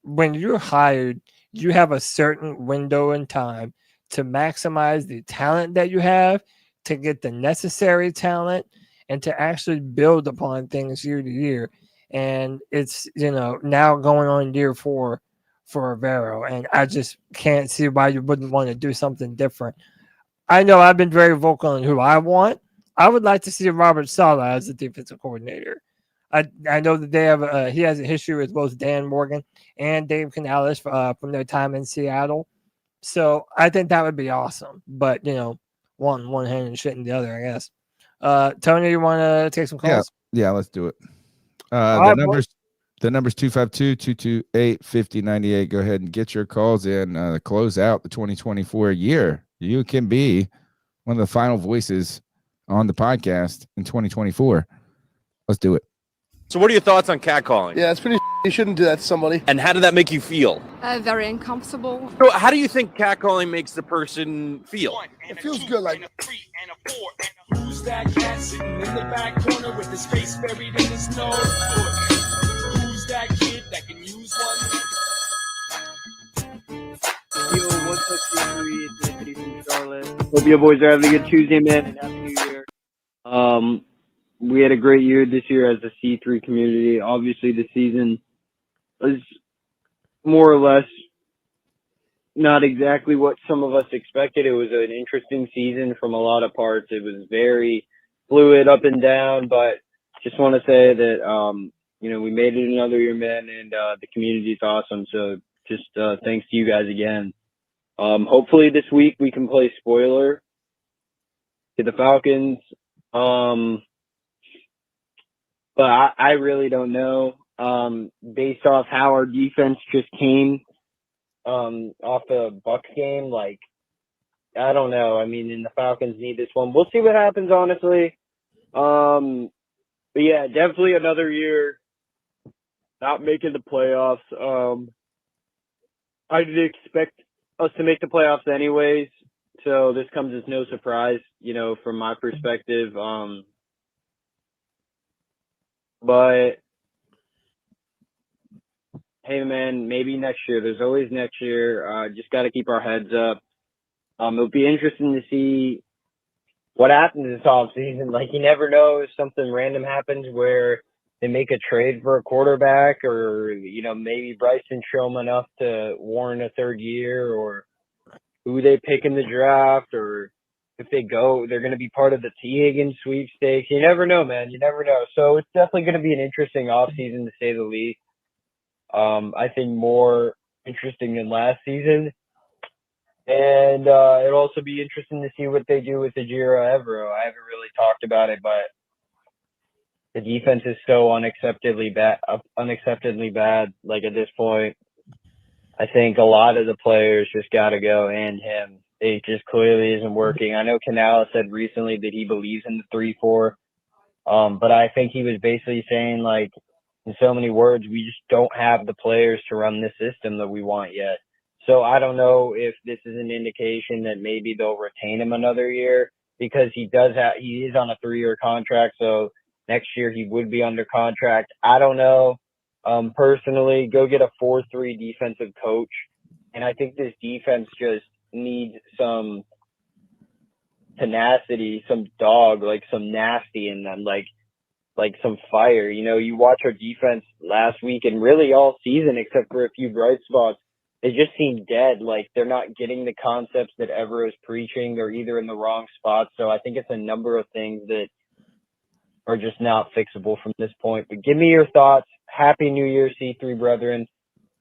when you're hired, you have a certain window in time to maximize the talent that you have, to get the necessary talent, and to actually build upon things year to year. And it's, now going on year 4 for Rivero, and I just can't see why you wouldn't want to do something different. I know I've been very vocal on who I want. I would like to see Robert Saleh as the defensive coordinator. I know that they have he has a history with both Dan Morgan and Dave Canales from their time in Seattle. So I think that would be awesome. But, one hand and shit in the other, I guess. Tony, you want to take some calls? Yeah, let's do it. Right, the number's 252-228-5098. Go ahead and get your calls in. Close out the 2024 year. You can be one of the final voices on the podcast in 2024. Let's do it. So what are your thoughts on catcalling? Yeah, it's pretty. You shouldn't do that to somebody. And how did that make you feel? Very uncomfortable. So how do you think catcalling makes the person feel? It feels good, like. Who's that cat sitting in the back corner with his face buried in his nose? Who's that kid that can use one? Yo, what's up, C3? It's Anthony from Charlotte. Hope your boys are having a good Tuesday, man, and Happy New Year. We had a great year this year as a C3 community. Obviously, the season was more or less not exactly what some of us expected. It was an interesting season from a lot of parts. It was very fluid up and down, but just want to say that, we made it another year, man, and the community is awesome. So just thanks to you guys again. Hopefully this week we can play spoiler to the Falcons. But I really don't know. Based off how our defense just came off the Bucs game, I don't know. I mean, and the Falcons need this one. We'll see what happens, honestly. But yeah, definitely another year not making the playoffs. I did expect us to make the playoffs anyways, so this comes as no surprise, from my perspective. But hey, man, maybe next year. There's always next year. Just got to keep our heads up. It'll be interesting to see what happens this offseason. You never know if something random happens where they make a trade for a quarterback, or, maybe Bryce didn't show them enough to warrant a third year, or who they pick in the draft, or if they go, they're going to be part of the T. Higgins sweepstakes. You never know, man. You never know. So it's definitely going to be an interesting offseason, to say the least. I think more interesting than last season. And it'll also be interesting to see what they do with Ejiro Evero. I haven't really talked about it, but the defense is so unacceptably bad. At this point, I think a lot of the players just got to go, and him. It just clearly isn't working. I know Canales said recently that he believes in the 3-4, but I think he was basically saying, in so many words, we just don't have the players to run this system that we want yet. So I don't know if this is an indication that maybe they'll retain him another year, because he is on a 3-year contract. So next year he would be under contract. I don't know. Personally, go get a 4-3 defensive coach. And I think this defense just needs some tenacity, some dog, some nasty in them, like some fire. You watch our defense last week and really all season, except for a few bright spots, they just seem dead. They're not getting the concepts that Evero is preaching. They're either in the wrong spots. So I think it's a number of things that are just not fixable from this point. But give me your thoughts. Happy New Year, C3 brethren.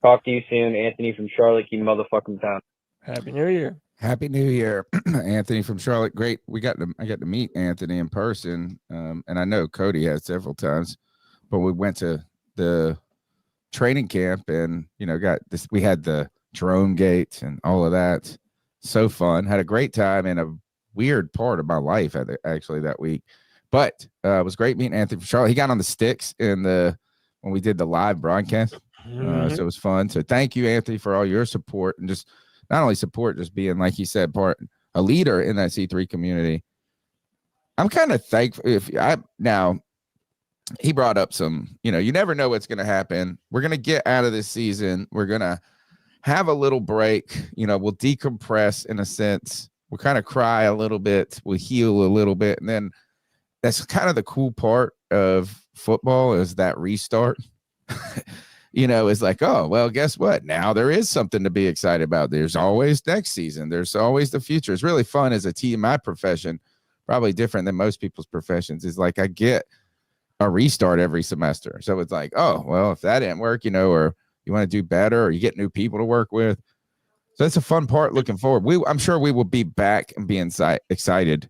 Talk to you soon. Anthony from Charlotte, keep motherfucking town. Happy New Year. Happy New Year, Anthony from Charlotte. Great. I got to meet Anthony in person. And I know Cody has several times, but we went to the training camp and, got this, we had the drone gate and all of that. So fun. Had a great time in a weird part of my life actually that week, but it was great meeting Anthony from Charlotte. He got on the sticks when we did the live broadcast. So it was fun. So thank you, Anthony, for all your support, and just not only support, just being, like you said, a leader in that C3 community. I'm kind of thankful. he brought up some, you never know what's going to happen. We're going to get out of this season. We're going to have a little break. We'll decompress in a sense. We'll kind of cry a little bit. We'll heal a little bit. And then that's kind of the cool part of football is that restart. It's like, oh, well, guess what? Now there is something to be excited about. There's always next season. There's always the future. It's really fun as a team. My profession, probably different than most people's professions, is like I get a restart every semester. So it's like, oh, well, if that didn't work, or you want to do better, or you get new people to work with. So that's a fun part looking forward. I'm sure we will be back and be excited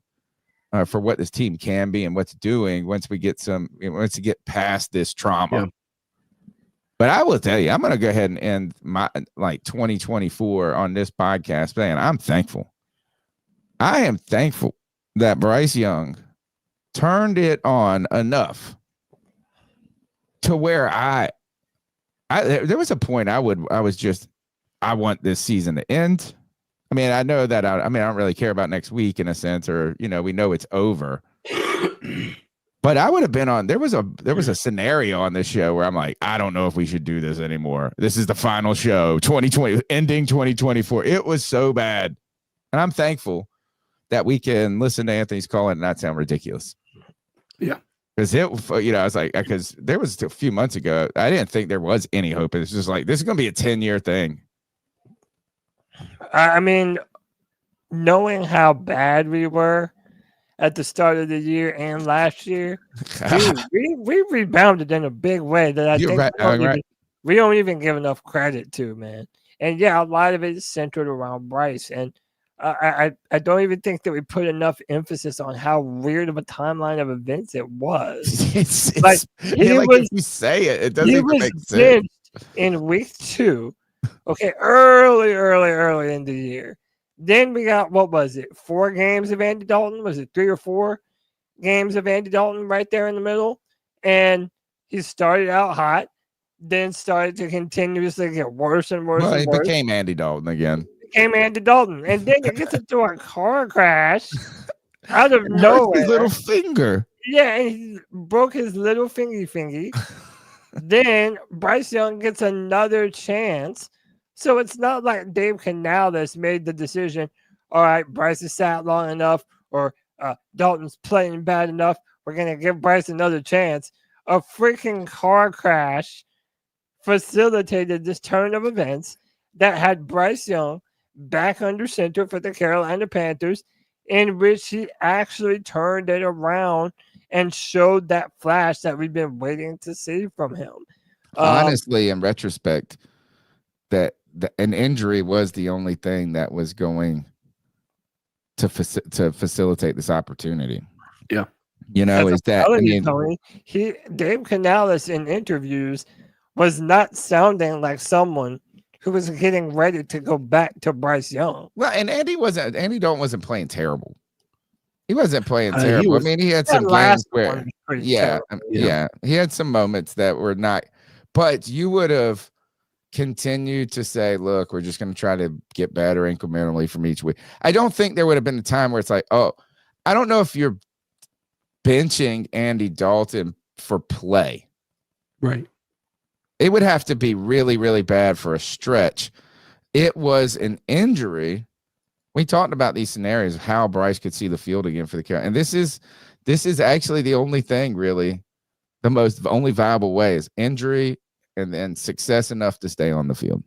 for what this team can be and what's doing once we get past this trauma. Yeah. But I will tell you, I'm going to go ahead and end my 2024 on this podcast, man. I'm thankful. I am thankful that Bryce Young turned it on enough to where there was a point I want this season to end. I mean, I know that I don't really care about next week in a sense, or, we know it's over. But I would have been on. There was a scenario on this show where I'm like, I don't know if we should do this anymore. This is the final show, 2020, ending 2024. It was so bad, and I'm thankful that we can listen to Anthony's call and not sound ridiculous. Yeah, because I was like, because there was a few months ago, I didn't think there was any hope. It's just like this is going to be a 10-year thing. I mean, knowing how bad we were at the start of the year and last year, we rebounded in a big way that I think we don't even give enough credit to, man. And yeah, a lot of it is centered around Bryce. And I don't even think that we put enough emphasis on how weird of a timeline of events it was. It's like if you say it, it doesn't even make sense. In week 2, okay, early in the year. Then we got, what was it, 4 games of Andy Dalton? Was it 3 or 4 games of Andy Dalton right there in the middle? And he started out hot, then started to continuously get worse and worse. Well, and he worse. became Andy Dalton again. Became Andy Dalton. And then he gets into a car crash out of nowhere. His little finger. Yeah, and he broke his little fingy. Then Bryce Young gets another chance. So it's not like Dave Canales made the decision, all right, Bryce has sat long enough, or Dalton's playing bad enough, we're going to give Bryce another chance. A freaking car crash facilitated this turn of events that had Bryce Young back under center for the Carolina Panthers, in which he actually turned it around and showed that flash that we've been waiting to see from him. Honestly, in retrospect, that an injury was the only thing that was going to facilitate this opportunity. Yeah. Tony, Dave Canales in interviews was not sounding like someone who was getting ready to go back to Bryce Young. Well, and Andy Dalton wasn't playing terrible. He wasn't playing terrible. He had some games where, he had some moments that were not, but you would have continue to say, look, we're just going to try to get better incrementally from each week. I don't think there would have been a time where it's like, oh, I don't know if you're benching Andy Dalton for play. Right. It would have to be really, really bad for a stretch. It was an injury. We talked about these scenarios of how Bryce could see the field again for the Carolina. And this is actually the only thing, really, the only viable way is injury and then success enough to stay on the field.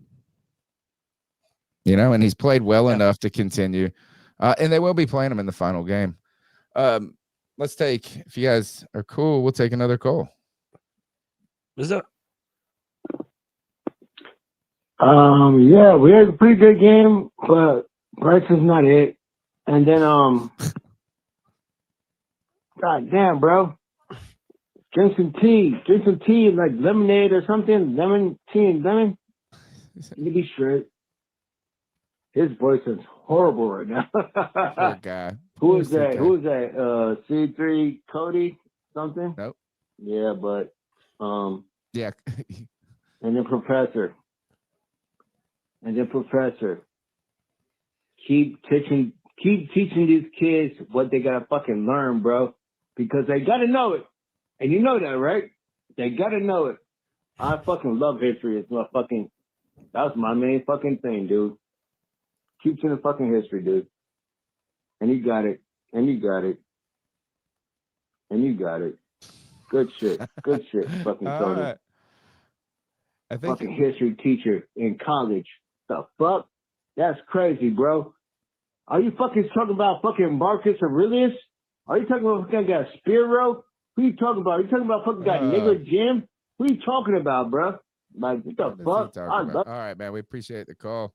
And he's played well enough to continue. And they will be playing him in the final game. Let's take, if you guys are cool, we'll take another call. What's up? Yeah, we had a pretty good game, but Bryce is not it. And then, God damn, bro. Drink some tea, like lemonade or something. Lemon tea and lemon. You be straight. His voice is horrible right now. Poor guy. Who is that? C3 Cody something? Nope. Yeah, but yeah. And then Professor. Keep teaching these kids what they gotta fucking learn, bro. Because they gotta know it. And you know that, right? They gotta know it. I fucking love history. It's my fucking, that's my main fucking thing, dude. Keeps in the fucking history, dude. And you got it. And you got it. And you got it. Good shit. Good shit, fucking Cody. Right. I think fucking history teacher in college. The fuck? That's crazy, bro. Are you fucking talking about fucking Marcus Aurelius? Are you talking about fucking guy Spiro? Who you talking about? Are you talking about fucking guy nigger Jim? Who you talking about, bro? Like, what the fuck? All right, man. We appreciate the call.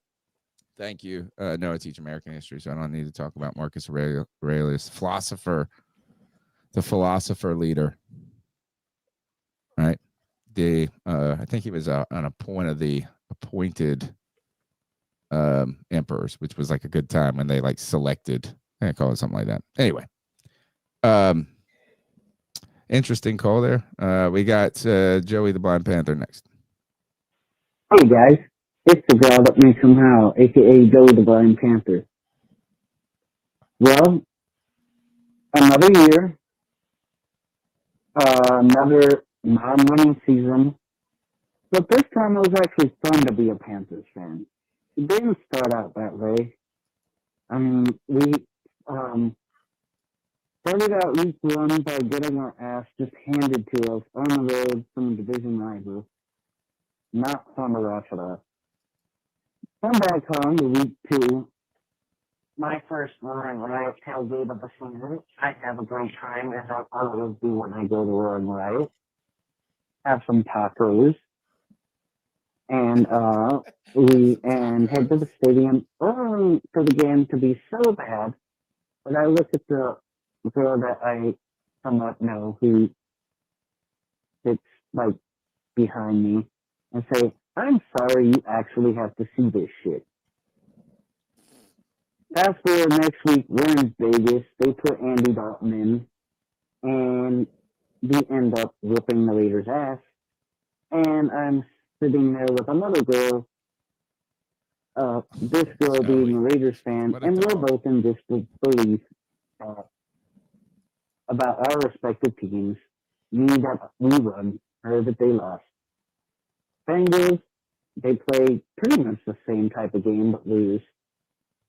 Thank you. No, I teach American history, so I don't need to talk about Marcus Aurelius, philosopher, the philosopher leader. Right. I think he was on a point of the appointed emperors, which was like a good time when they like selected. I call it something like that. Anyway, interesting call there. We got Joey the Blind Panther next. Hey guys, it's the girl that may somehow, aka Joey the Blind Panther. Well, another year, another non-winning season, but this time it was actually fun to be a Panthers fan. It didn't start out that way. I mean, we started out week one by getting our ass just handed to us on the road from a division rival. Not fun to watch at all. Come back home to week two. My first Roaring Riot tailgate of the season. I have a great time, as I always do when I go to Roaring Riot. Have some tacos. And head to the stadium only for the game to be so bad that I look at the girl that I somewhat know who sits like behind me and say, I'm sorry you actually have to see this shit. Fast forward next week, we're in Vegas. They put Andy Dalton in, and we end up whipping the Raiders' ass. And I'm sitting there with another girl, this girl being a Raiders fan, and we're both in disbelief about our respective teams. Me that we won, her that they lost. Bengals, they play pretty much the same type of game but lose.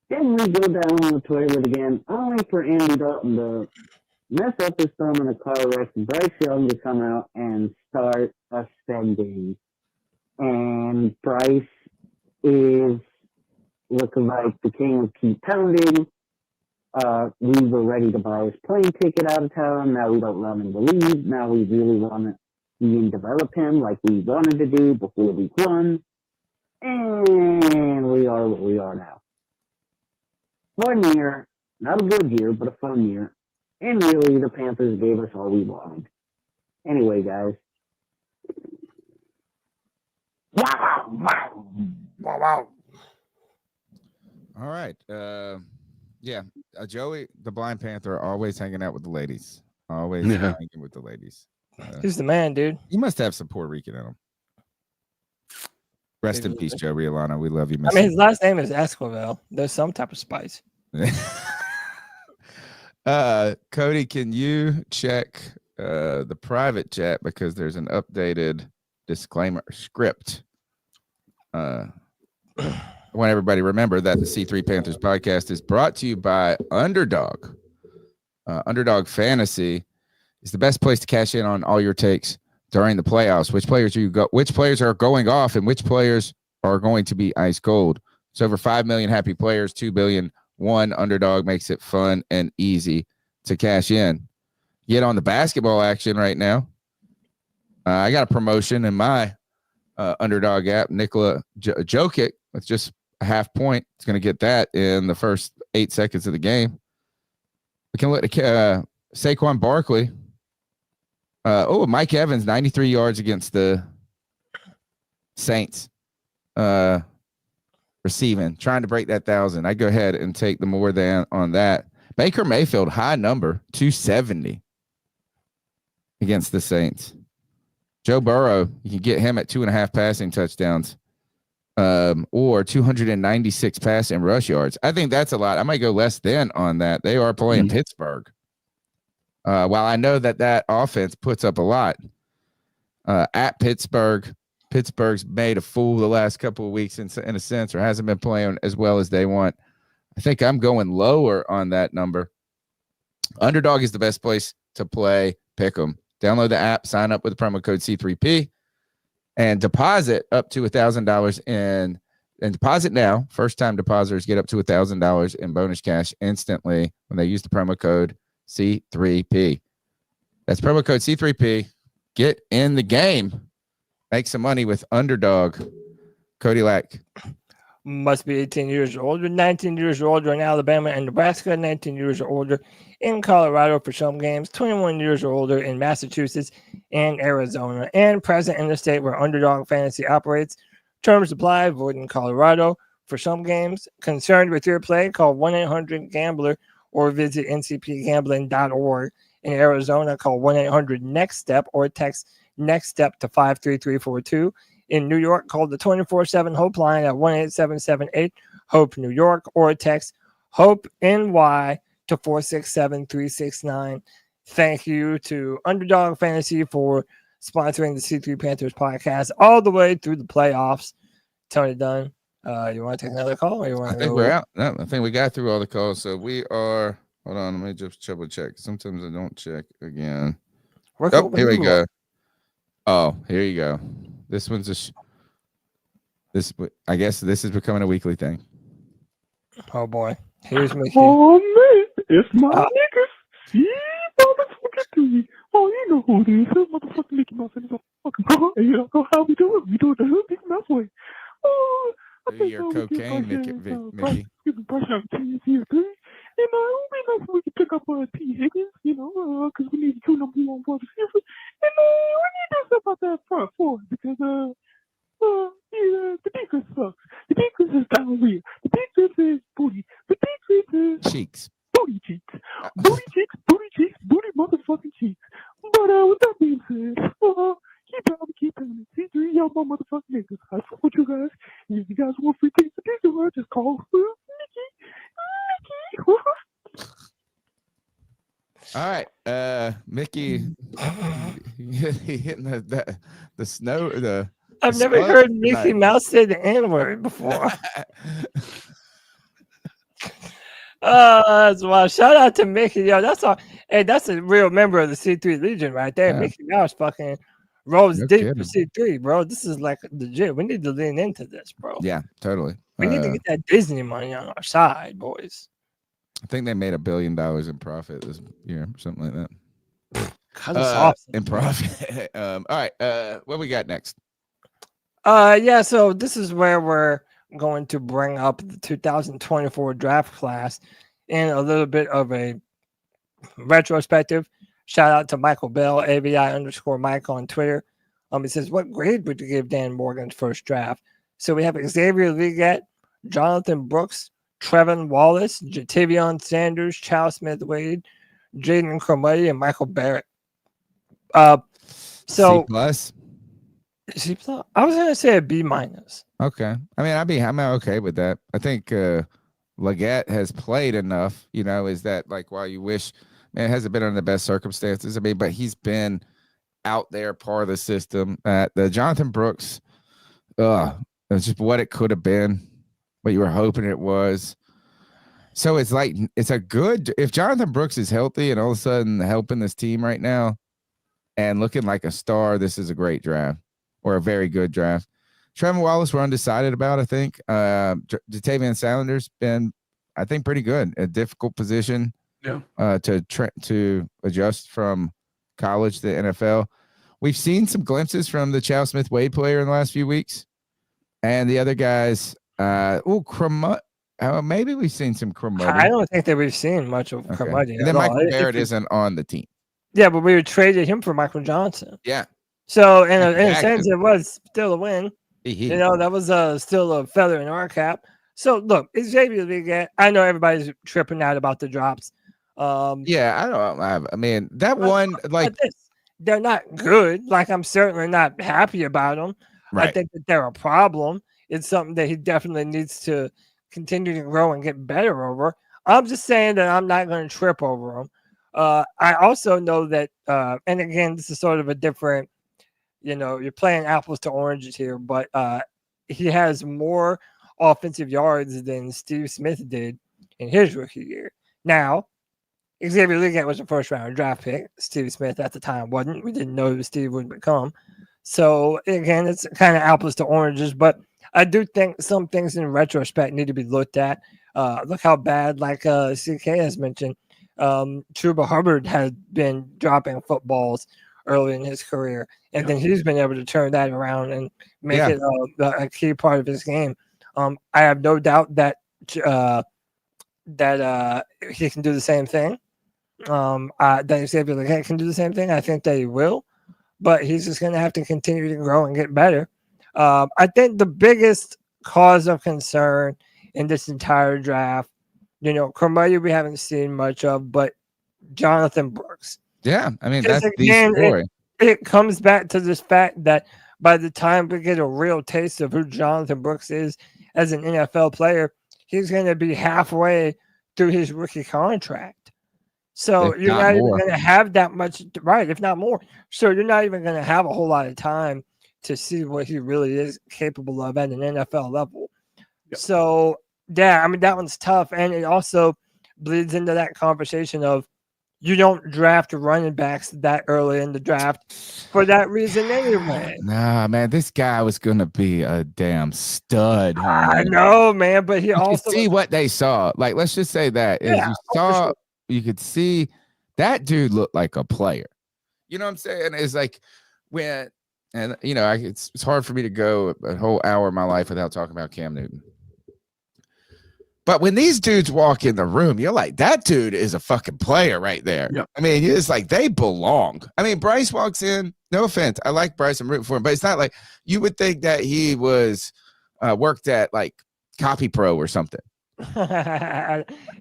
Then we go down on the toilet again, only for Andy Dalton to mess up his thumb in a car wreck and Bryce Young to come out and start ascending. And Bryce is looking like the king of keep pounding. We were ready to buy his plane ticket out of town. Now we don't want him to leave. Now we really want to see and develop him like we wanted to do before week one. And we are what we are now. Fun year. Not a good year, but a fun year. And really, the Panthers gave us all we wanted. Anyway, guys. Wow. All right. Yeah. Joey, the Blind Panther, always hanging out with the ladies. Always hanging with the ladies. He's the man, dude. You must have some Puerto Rican in him. Rest in peace, Joe Riolano. We love you, I mean, his last name is Esquivel. There's some type of spice. Cody, can you check the private chat because there's an updated disclaimer script. I want everybody to remember that the C3 Panthers podcast is brought to you by Underdog. Underdog Fantasy is the best place to cash in on all your takes during the playoffs. Which players are going off and which players are going to be ice cold. It's over 5 million happy players, 2 billion. One Underdog makes it fun and easy to cash in. Get on the basketball action right now. I got a promotion in my Underdog app. Nikola Jokic with just a half point. It's going to get that in the first 8 seconds of the game. We can look at Saquon Barkley. Mike Evans, 93 yards against the Saints. Receiving, trying to break that 1,000. I go ahead and take the more than on that. Baker Mayfield, high number, 270 against the Saints. Joe Burrow, you can get him at 2.5 passing touchdowns or 296 pass and rush yards. I think that's a lot. I might go less than on that. They are playing Pittsburgh. While I know that offense puts up a lot at Pittsburgh, Pittsburgh's made a fool the last couple of weeks in a sense, or hasn't been playing as well as they want. I think I'm going lower on that number. Underdog is the best place to play. Pick 'em. Download the app, sign up with the promo code C3P, and deposit up to $1,000 and deposit now. First-time depositors get up to $1,000 in bonus cash instantly when they use the promo code C3P. That's promo code C3P. Get in the game. Make some money with Underdog. Cody Lack. Must be 18 years or older, 19 years or older in Alabama and Nebraska, 19 years or older in Colorado for some games, 21 years or older in Massachusetts and Arizona, and present in the state where Underdog Fantasy operates. Terms apply, void in Colorado for some games. Concerned with your play, call 1-800-GAMBLER or visit ncpgambling.org. In Arizona, call 1-800-NEXT-STEP or text NEXT STEP to 53342. In New York, call the 24/7 Hope line at 1-877-8-HOPE-New York or text HOPE-NY to 467-369. Thank you to Underdog Fantasy for sponsoring the C3 Panthers podcast all the way through the playoffs. Tony Dunn, you want to take another call? Or you want I think we're out. No, I think we got through all the calls. So we are, hold on, let me just double check. Sometimes I don't check again. Oh, here we go. Oh, here you go. This one's I guess this is becoming a weekly thing. Oh boy, here's Mickey. Oh man, it's my niggas. Yeah, motherfucking dude. Oh, you know who it is. It's motherfucking Mickey Mouse and it's fucking and you don't know how we do it. We do it the hood Mickey Mouse way. Oh, I think your cocaine, Mickey. Bryce Young teams here, too. And it would be nice if we could pick up T. Higgins, because we need 2 number 1 wide receivers. And we need to do stuff about that front four because the defense sucks. The defense is diarrhea. The defense is booty. The defense is cheeks. Booty cheeks. Booty cheeks, booty cheeks, booty motherfucking cheeks. But with that being said, keep telling me. C3, y'all my motherfucking niggas. I support you guys. And if you guys want free tickets to Disney, just call Mickey. All right, Mickey hitting the snow. I've never heard Mickey Mouse say the N-word before. That's wild. Shout out to Mickey, yo. That's all. Hey, that's a real member of the C3 Legion right there. Yeah. Mickey Mouse fucking rolls deep for C3, bro. This is like legit. We need to lean into this, bro. Yeah, totally. We need to get that Disney money on our side, boys. I think they made $1 billion in profit this year, something like that. Awesome. In profit. All right. What we got next? Yeah. So this is where we're going to bring up the 2024 draft class in a little bit of a retrospective. Shout out to Michael Bell, AVI_Mike on Twitter. It says, what grade would you give Dan Morgan's first draft? So we have Xavier Legette, Jonathan Brooks, Trevin Wallace, Jatavion Sanders, Chow Smith-Wade, Jaden Cromartie, and Michael Barrett. So C+. I was gonna say a B-. Okay. I mean, I'm okay with that. I think Legette has played enough. Is that like why you wish? Man, it hasn't been under the best circumstances. I mean, but he's been out there, part of the system. The Jonathan Brooks, it's just what it could have been, what you were hoping it was. So it's like if Jonathan Brooks is healthy and all of a sudden helping this team right now and looking like a star, this is a great draft or a very good draft. Trevor Wallace, we're undecided about, I think. Jatavion Sanders been, I think, pretty good. A difficult position to adjust from college to the NFL. We've seen some glimpses from the Chow Smith-Wade player in the last few weeks. And the other guys, maybe we've seen some Cromartie. I don't think that we've seen much of Cromartie. And then Michael Barrett isn't on the team. Yeah, but we traded him for Michael Johnson. Yeah. So in a sense, it was still a win. That was still a feather in our cap. So look, Xavier Legette. I know everybody's tripping out about the drops. I mean that one they're not good. Like I'm certainly not happy about them. Right. I think that they're a problem. It's something that he definitely needs to continue to grow and get better over. I'm just saying that I'm not going to trip over them. I also know that, and again, this is sort of a different, you're playing apples to oranges here, but he has more offensive yards than Steve Smith did in his rookie year. Now, Xavier Legette was a first-round draft pick. Steve Smith at the time wasn't. We didn't know who Steve would become. So, again, it's kind of apples to oranges, but I do think some things in retrospect need to be looked at. Look how bad, like CK has mentioned, Chuba Hubbard has been dropping footballs early in his career, and then he's been able to turn that around and make it a key part of his game. I have no doubt that he can do the same thing. That Xavier Legette can do the same thing. I think that he will, but he's just going to have to continue to grow and get better. I think the biggest cause of concern in this entire draft, Cormier we haven't seen much of, but Jonathan Brooks. Yeah, I mean, that's again, the story. It comes back to this fact that by the time we get a real taste of who Jonathan Brooks is as an NFL player, he's going to be halfway through his rookie contract. So you're not even going to have that much, right, if not more. So you're not even going to have a whole lot of time to see what he really is capable of at an NFL level. Yep. So, yeah, I mean, that one's tough. And it also bleeds into that conversation of you don't draft running backs that early in the draft for that reason anyway. Nah, man, this guy was going to be a damn stud. I know, man, but he also see what they saw. Like, let's just say that. You could see that dude looked like a player. You know what I'm saying? It's like it's hard for me to go a whole hour of my life without talking about Cam Newton. But when these dudes walk in the room, you're like, that dude is a fucking player right there. Yep. I mean, it's like they belong. I mean, Bryce walks in, no offense. I like Bryce. I'm rooting for him, but it's not like you would think that he was worked at like Copy Pro or something.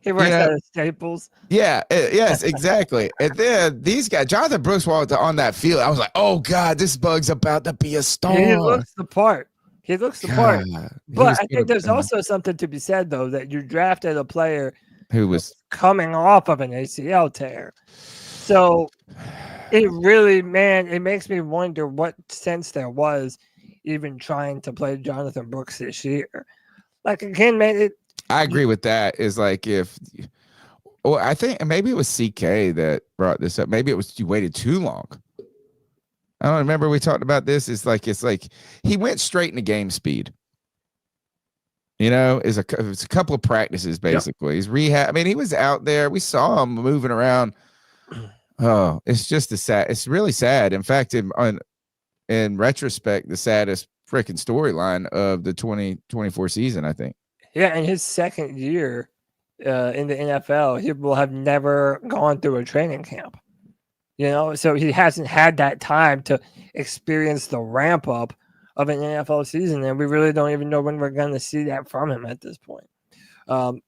He works at Staples. Yeah, yes, exactly. And then these guys, Jonathan Brooks walked on that field. I was like, oh, God, this bug's about to be a star. He looks the part. But I think there's also something to be said, though, that you drafted a player who was coming off of an ACL tear. So it really, man, it makes me wonder what sense there was even trying to play Jonathan Brooks this year. Like, again, man, I agree with that. Is like I think maybe it was CK that brought this up. Maybe it was you waited too long. I don't remember we talked about this. It's like he went straight into game speed. It's a couple of practices basically. Yep. He's rehab. I mean, he was out there. We saw him moving around. Oh, it's just it's really sad. In fact, in retrospect, the saddest freaking storyline of the 2024 season, I think. Yeah, in his second year in the NFL, he will have never gone through a training camp. So he hasn't had that time to experience the ramp up of an NFL season, and we really don't even know when we're going to see that from him at this point. So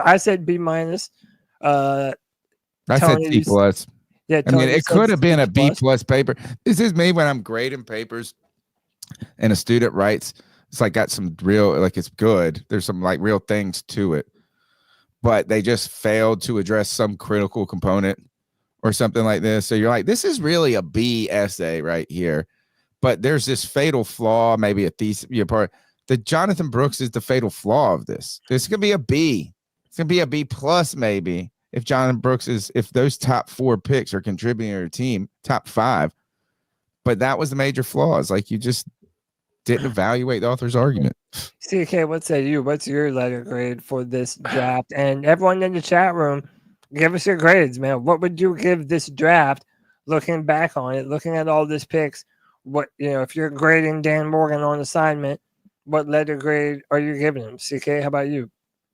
I said B-. I said C+. Yeah, I mean, it could have been a B+ paper. This is me when I'm grading papers, and a student writes. It's like got some real, like it's good. There's some like real things to it, but they just failed to address some critical component or something like this. So you're like, this is really a B essay right here, but there's this fatal flaw, maybe a thesis part. The Jonathan Brooks is the fatal flaw of this. This could be a B. It's gonna be a B+ maybe if Jonathan Brooks if those top 4 picks are contributing to your team, top 5. But that was the major flaws. Like you just didn't evaluate the author's argument. CK, what say you? What's your letter grade for this draft? And everyone in the chat room, give us your grades, man. What would you give this draft? Looking back on it, looking at all these picks, if you're grading Dan Morgan on assignment, what letter grade are you giving him? CK, how about you?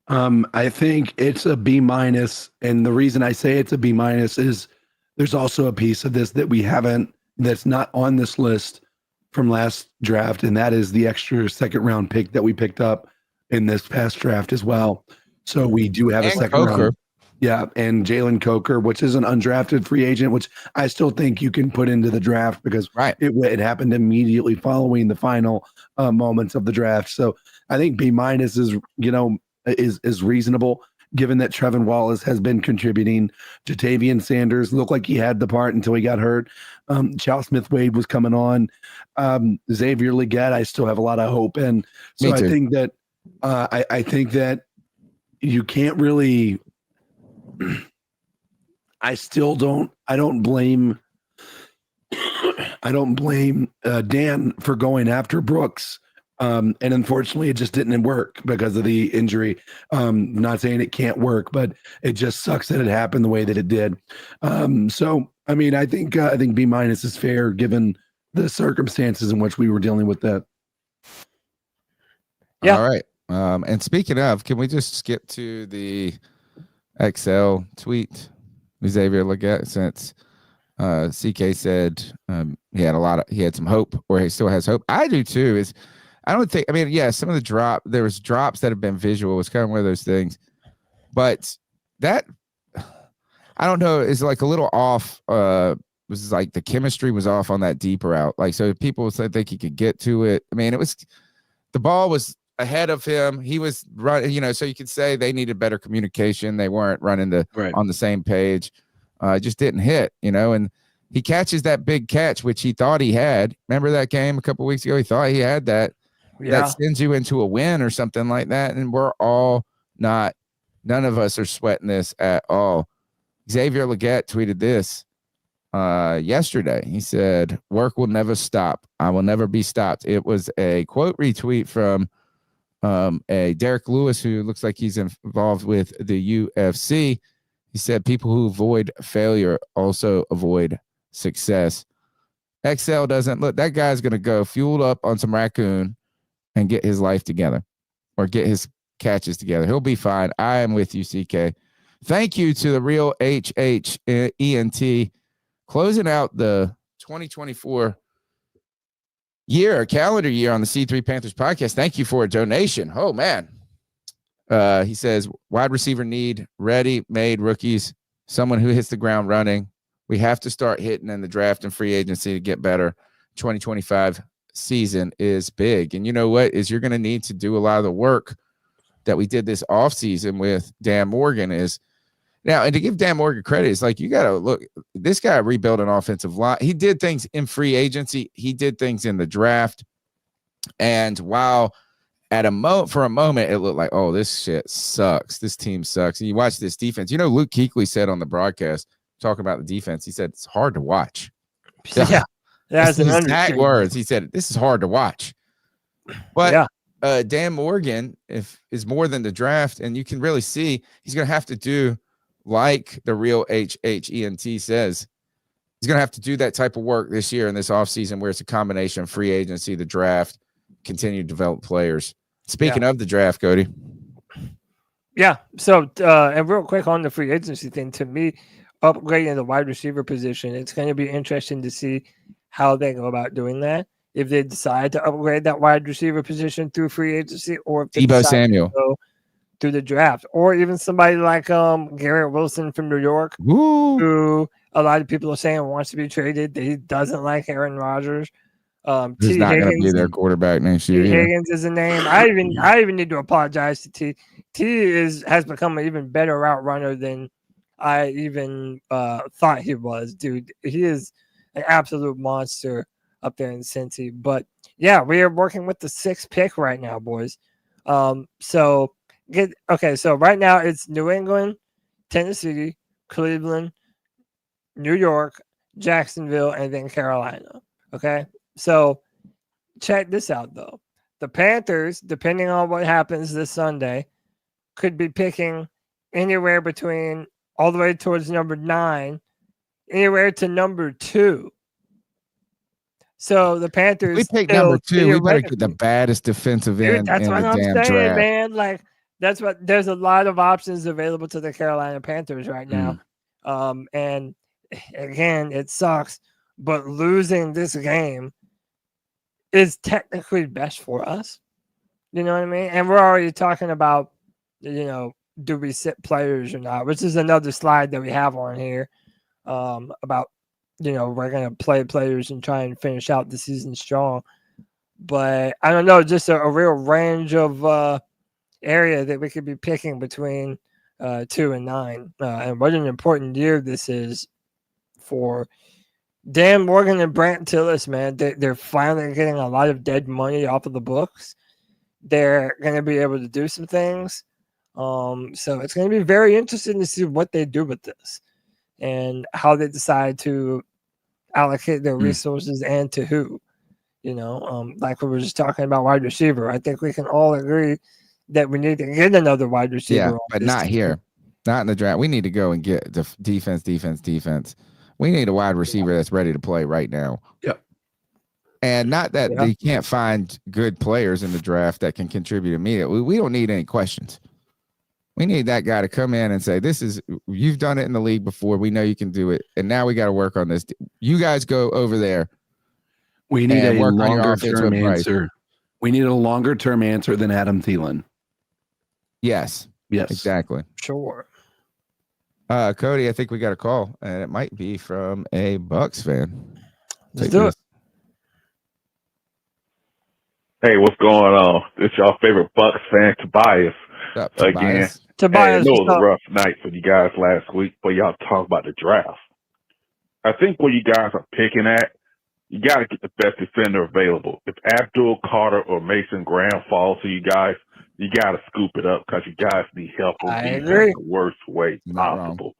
I think it's a B-, and the reason I say it's a B- is there's also a piece of this that that's not on this list from last draft, and that is the extra second round pick that we picked up in this past draft as well. So we do have a second round. Yeah, and Jalen Coker, which is an undrafted free agent, which I still think you can put into the draft because it happened immediately following the final moments of the draft. So I think B- is reasonable. given that Trevin Wallace has been contributing. Jatavian Sanders looked like he had the part until he got hurt. Chow Smith-Wade was coming on. Xavier Legette, I still have a lot of hope in. So I think that I think that you can't really. I don't blame Dan for going after Brooks. And unfortunately, it just didn't work because of the injury. Not saying it can't work, but it just sucks that it happened the way that it did. So, I mean, I think B- is fair given the circumstances in which we were dealing with that. Yeah. All right. And speaking of, can we just skip to the XL tweet, Xavier Legette, since CK said he had some hope, or he still has hope. I do too. Some of there was drops that have been visual. It's kind of one of those things, but that, I don't know, is like a little off. Was like the chemistry was off on that deep route. Like, so people said think he could get to it. I mean, the ball was ahead of him. He was running, so you could say they needed better communication. They weren't running on the same page. Just didn't hit, and he catches that big catch, which he thought he had. Remember that game a couple of weeks ago? He thought he had that. Yeah. That sends you into a win or something like that. And we're all none of us are sweating this at all. Xavier Legette tweeted this yesterday. He said, "Work will never stop. I will never be stopped." It was a quote retweet from a Derek Lewis, who looks like he's involved with the UFC. He said, "People who avoid failure also avoid success." XL doesn't look. That guy's going to go fueled up on some raccoon and get his life together, or get his catches together. He'll be fine. I am with you, CK. Thank you to the real HHENT, closing out the 2024 calendar year on the C3 Panthers podcast. Thank you for a donation. Oh, man. He says, wide receiver need ready-made rookies, someone who hits the ground running. We have to start hitting in the draft and free agency to get better. 2025 season is big. And you know what? You're going to need to do a lot of the work that we did this offseason with Dan Morgan is now, and to give Dan Morgan credit, it's like, you got to look, this guy rebuilt an offensive line. He did things in free agency. He did things in the draft. And while for a moment, it looked like, oh, this shit sucks. This team sucks. And you watch this defense. Luke Kuechly said on the broadcast, talking about the defense, he said, it's hard to watch. Yeah. That's his exact words. He said, this is hard to watch. But Dan Morgan is more than the draft, and you can really see he's going to have to do, like the real HHENT says, he's going to have to do that type of work this year in this offseason, where it's a combination of free agency, the draft, continue to develop players. Speaking of the draft, Cody. Yeah. So, and real quick on the free agency thing, to me, upgrading the wide receiver position, it's going to be interesting to see how they go about doing that. If they decide to upgrade that wide receiver position through free agency, or if they Deebo decide Samuel to go through the draft, or even somebody like Garrett Wilson from New York, who a lot of people are saying wants to be traded. He doesn't like Aaron Rodgers. He's not going to be their quarterback next year. Higgins is a name. I even need to apologize to T. T has become an even better route runner than I even thought he was. Dude, he is an absolute monster up there in Cincy. But yeah, we are working with the 6th pick right now, boys. So right now it's New England, Tennessee, Cleveland, New York, Jacksonville, and then Carolina. Okay. So check this out, though. The Panthers, depending on what happens this Sunday, could be picking anywhere between all the way towards number 9, anywhere to number 2. So the Panthers, we pick number 2. We better get the baddest defensive end in the damn draft, man. Like, there's a lot of options available to the Carolina Panthers right now. And again, it sucks, but losing this game is technically best for us. You know what I mean? And we're already talking about, do we sit players or not, which is another slide that we have on here about, we're going to play players and try and finish out the season strong. But I don't know, just a real range of area that we could be picking between 2-9. And what an important year this is for Dan Morgan and Brant Tillis, man. They're finally getting a lot of dead money off of the books. They're going to be able to do some things. So it's going to be very interesting to see what they do with this and how they decide to allocate their resources and to who. Like we were just talking about wide receiver. I think we can all agree that we need to get another wide receiver. Yeah, but not here. Not in the draft. We need to go and get the defense. We need a wide receiver that's ready to play right now. Yep. And not that they can't find good players in the draft that can contribute immediately. We don't need any questions. We need that guy to come in and say, you've done it in the league before. We know you can do it. And now we got to work on this. You guys go over there. We need a longer-term answer. We need a longer-term answer than Adam Thielen. Yes. Exactly. Sure. Cody, I think we got a call, and it might be from a Bucks fan. Let's do it. Hey, what's going on? It's your favorite Bucks fan, Tobias. Again. Tobias, I know it was a rough night for you guys last week, but y'all talk about the draft. I think what you guys are picking at, you got to get the best defender available. If Abdul Carter or Mason Graham falls to you guys, you got to scoop it up because you guys need help in the worst way possible.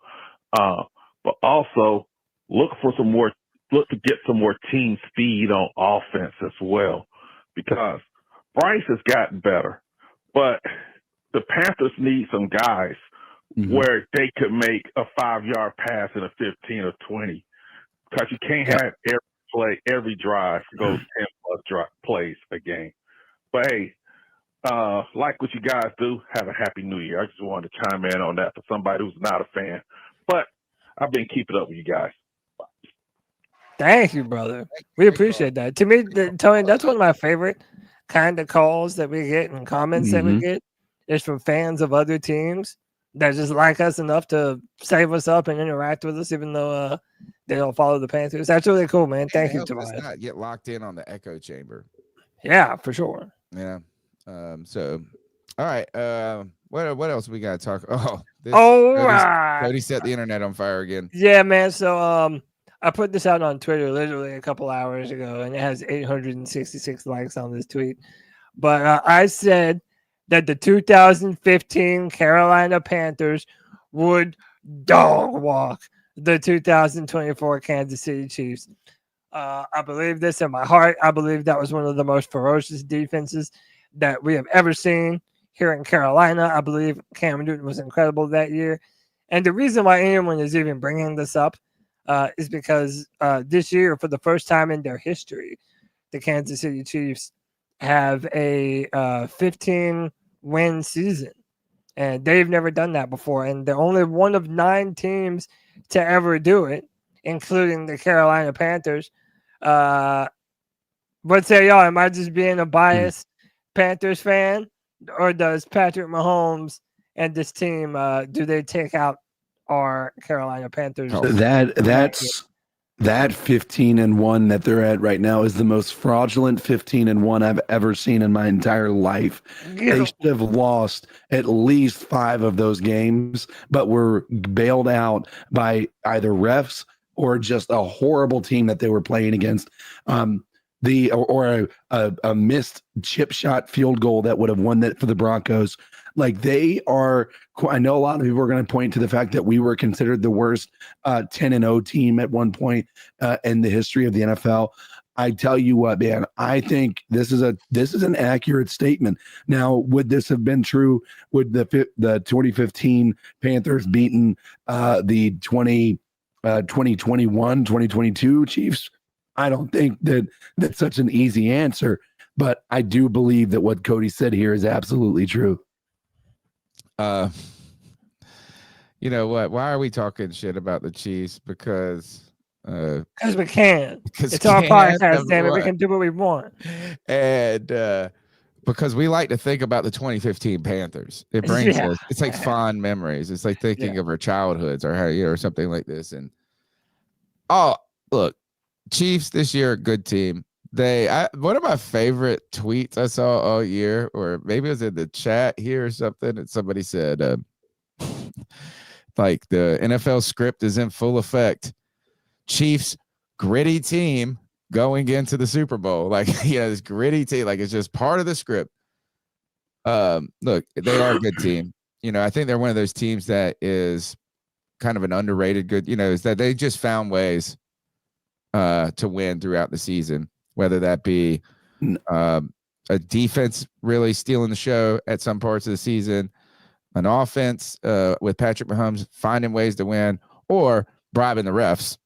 But also look to get some more team speed on offense as well, because Bryce has gotten better, but the Panthers need some guys where they could make a 5-yard pass in a 15 or 20, because you can't have every drive goes 10+ plays a game. But hey, like what you guys do, have a happy new year. I just wanted to chime in on that for somebody who's not a fan, but I've been keeping up with you guys. Thank you, brother. We appreciate that. To me, Tony, that's one of my favorite kind of calls that we get and comments that we get is from fans of other teams that just like us enough to save us up and interact with us, even though they don't follow the Panthers. That's really cool, man. Thank you, Tobias. Not get locked in on the echo chamber. Yeah, for sure. Yeah. So, all right. What else we got to talk? Cody set the internet on fire again. Yeah, man. So, I put this out on Twitter literally a couple hours ago, and it has 866 likes on this tweet. But I said that the 2015 Carolina Panthers would dog walk the 2024 Kansas City Chiefs. I believe this in my heart. I believe that was one of the most ferocious defenses that we have ever seen here in Carolina. I believe Cam Newton was incredible that year. And the reason why anyone is even bringing this up is because this year, for the first time in their history, the Kansas City Chiefs have a 15-win season. And they've never done that before. And they're only one of 9 teams to ever do it, including the Carolina Panthers. What say y'all? Am I just being a biased Panthers fan? Or does Patrick Mahomes and this team, do they take out our Carolina Panthers? That 15-1 that they're at right now is the most fraudulent 15-1 I've ever seen in my entire life. They should have lost at least 5 of those games, but were bailed out by either refs or just a horrible team that they were playing against. A missed chip shot field goal that would have won that for the Broncos. Like, they are, I know a lot of people are going to point to the fact that we were considered the worst 10-0 team at one point in the history of the NFL. I tell you what, man, I think this is an accurate statement. Now, would this have been true? Would the 2015 Panthers beaten the 2021, 2022 Chiefs? I don't think that's such an easy answer, but I do believe that what Cody said here is absolutely true. You know what? Why are we talking shit about the Chiefs? Because we can. It's our podcast, damn it. We can do what we want. And because we like to think about the 2015 Panthers. It brings us, it's like fond memories. It's like thinking of our childhoods or something like this. And look, Chiefs this year, a good team. One of my favorite tweets I saw all year, or maybe it was in the chat here or something, and somebody said, Like the NFL script is in full effect. Chiefs, gritty team going into the Super Bowl. Like, this gritty team, like it's just part of the script. Look, they are a good team. I think they're one of those teams that is kind of an underrated good, is that they just found ways to win throughout the season, whether that be a defense really stealing the show at some parts of the season, an offense with Patrick Mahomes finding ways to win, or bribing the refs.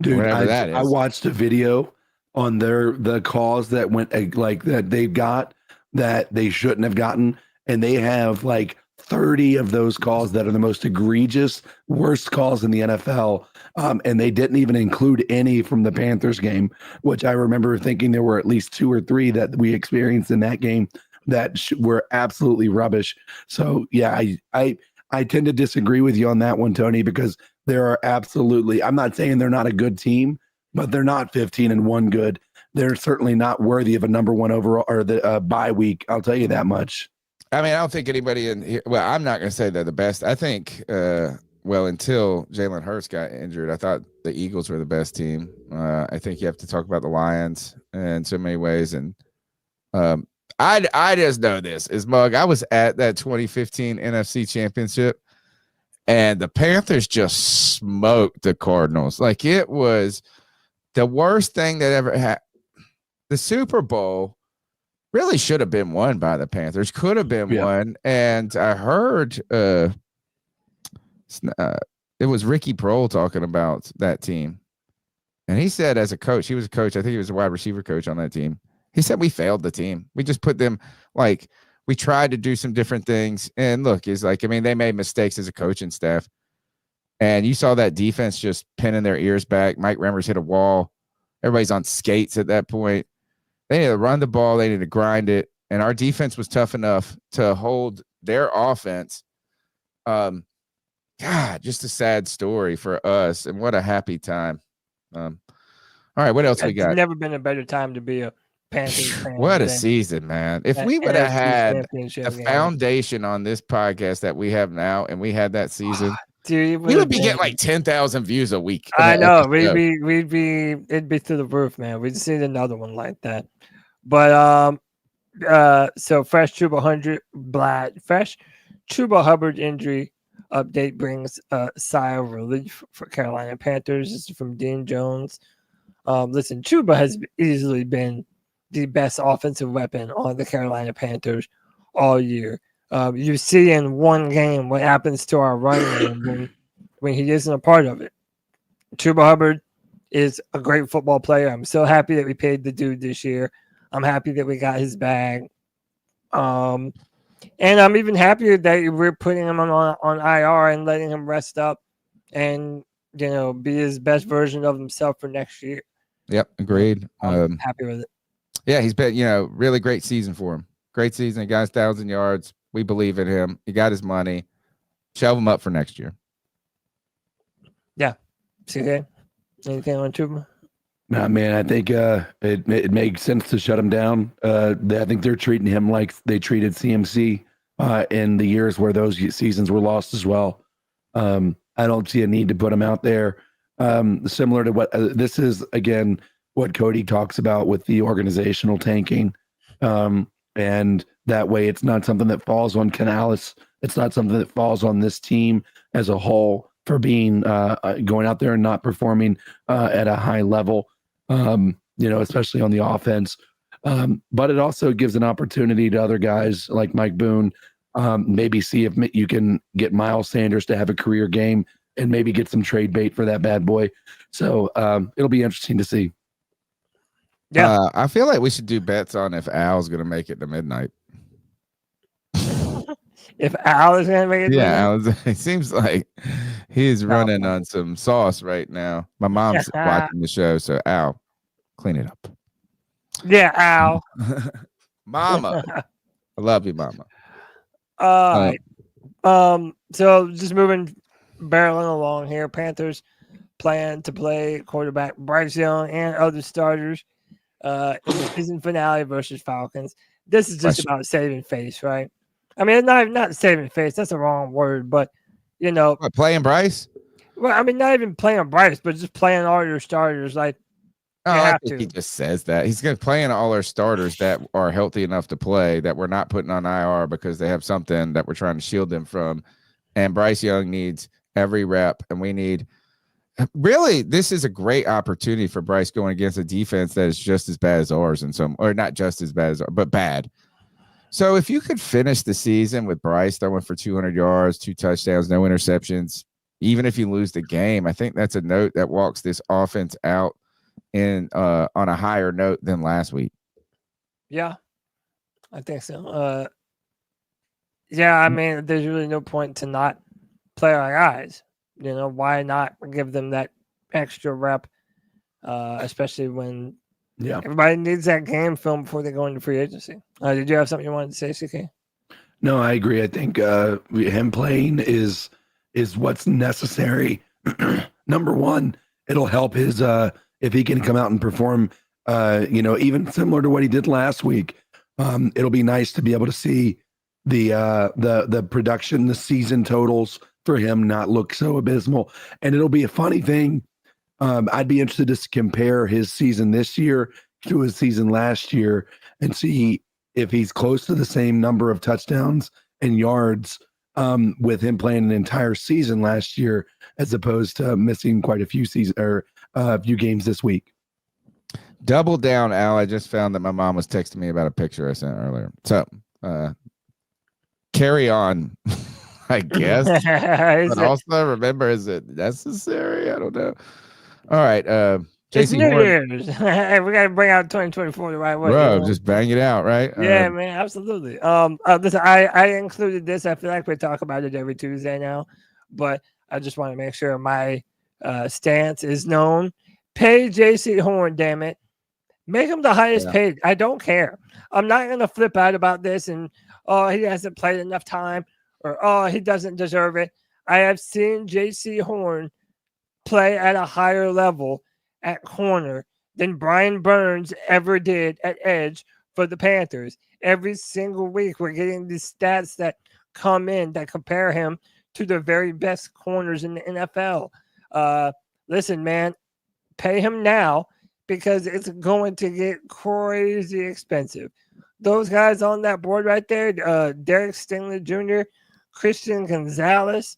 Dude, whatever that is. I watched a video on the calls that went like that they got that they shouldn't have gotten, and they have like 30 of those calls that are the most egregious, worst calls in the NFL. And they didn't even include any from the Panthers game, which I remember thinking there were at least 2 or 3 that we experienced in that game that were absolutely rubbish. So yeah, I tend to disagree with you on that one, Tony, because there are absolutely, I'm not saying they're not a good team, but they're not 15-1 good. They're certainly not worthy of a number 1 overall or the bye week. I'll tell you that much. I mean, I don't think anybody in here, well, I'm not going to say they're the best. I think, until Jalen Hurts got injured, I thought the Eagles were the best team. I think you have to talk about the Lions in so many ways. And I just know this is Mug. I was at that 2015 NFC Championship, and the Panthers just smoked the Cardinals. Like, it was the worst thing that ever happened. The Super Bowl really should have been won by the Panthers, could have been won. And I heard it was Ricky Prohl talking about that team. And he said, as a coach, he was a coach, I think he was a wide receiver coach on that team. He said, we failed the team. We just put them, like, we tried to do some different things. And look, it's like, I mean, they made mistakes as a coaching staff. And you saw that defense just pinning their ears back. Mike Remmers hit a wall. Everybody's on skates at that point. They need to run the ball. They need to grind it. And our defense was tough enough to hold their offense. God, just a sad story for us. And what a happy time. All right, what else we got? It's never been a better time to be a Panthers fan. What a season, man. If we would have had the foundation on this podcast that we have now, and we had that season, dude, we would be getting like 10,000 views a week. I know. It'd be through the roof, man. We just need another one like that. But so fresh Chuba Hubbard injury update brings a sigh of relief for Carolina Panthers. This is from Dean Jones. Listen, Chuba has easily been the best offensive weapon on the Carolina Panthers all year. You see in one game what happens to our run game when he isn't a part of it. Chuba Hubbard is a great football player. I'm so happy that we paid the dude this year. I'm happy that we got his bag. And I'm even happier that we're putting him on IR and letting him rest up and, be his best version of himself for next year. Yep, agreed. I'm happy with it. Yeah, he's been, really great season for him. Great season. He got his 1,000 yards. We believe in him. He got his money. Shove him up for next year. Yeah. CK, anything on Chuba? Nah, man, I think it makes sense to shut him down. I think they're treating him like they treated CMC in the years where those seasons were lost as well. I don't see a need to put him out there. Similar to what this is, again, what Cody talks about with the organizational tanking. And that way it's not something that falls on Canales. It's not something that falls on this team as a whole for being going out there and not performing at a high level, especially on the offense. But it also gives an opportunity to other guys like Mike Boone, maybe see if you can get Miles Sanders to have a career game and maybe get some trade bait for that bad boy. So it'll be interesting to see. Yeah, I feel like we should do bets on if Al's going to make it to midnight. If Al is going to make it to midnight? It seems like he's running on some sauce right now. My mom's watching the show, so Al, clean it up. Yeah, Al. Mama. I love you, Mama. So just barreling along here. Panthers plan to play quarterback Bryce Young and other starters in the season finale versus Falcons. This is just about saving face, right? I mean, not saving face. That's the wrong word, but You know, What, playing Bryce? well, I mean, not even playing Bryce, but just playing all your starters. Like, Oh, you I have think to. he just says that. He's going to playing all our starters that are healthy enough to play, that we're not putting on IR because they have something that we're trying to shield them from. And Bryce Young needs every rep, and we need really, this is a great opportunity for Bryce going against a defense that is just as bad as ours or not just as bad as ours, but bad. So if you could finish the season with Bryce throwing for 200 yards, 2 touchdowns, no interceptions, even if you lose the game, I think that's a note that walks this offense out in on a higher note than last week. Yeah, I think so. Yeah, I mean, there's really no point to not play our guys. You know, why not give them that extra rep, especially when everybody needs that game film before they go into free agency. Did you have something you wanted to say, CK? No, I agree. I think him playing is what's necessary. Number one, it'll help his if he can come out and perform, even similar to what he did last week. It'll be nice to be able to see the production, the season totals for him not look so abysmal. And it'll be a funny thing. I'd be interested to compare his season this year to his season last year and see if he's close to the same number of touchdowns and yards with him playing an entire season last year, as opposed to missing quite a few few games this week. Double down, Al. I just found that my mom was texting me about a picture I sent earlier. So carry on, I guess. But also remember, is it necessary? I don't know. All right. It's Jaycee New Horn. Year's. Hey, we got to bring out 2024 the right way. Bro, just bang it out, right? Yeah, man, absolutely. Listen, I included this. I feel like we talk about it every Tuesday now, but I just want to make sure my stance is known. Pay Jaycee Horn, damn it. Make him the highest paid. I don't care. I'm not going to flip out about this and, he hasn't played enough time or, he doesn't deserve it. I have seen Jaycee Horn play at a higher level at corner than Brian Burns ever did at edge for the Panthers. Every single week, we're getting these stats that come in that compare him to the very best corners in the NFL. Listen, man, pay him now because it's going to get crazy expensive. Those guys on that board right there, Derek Stingley Jr., Christian Gonzalez,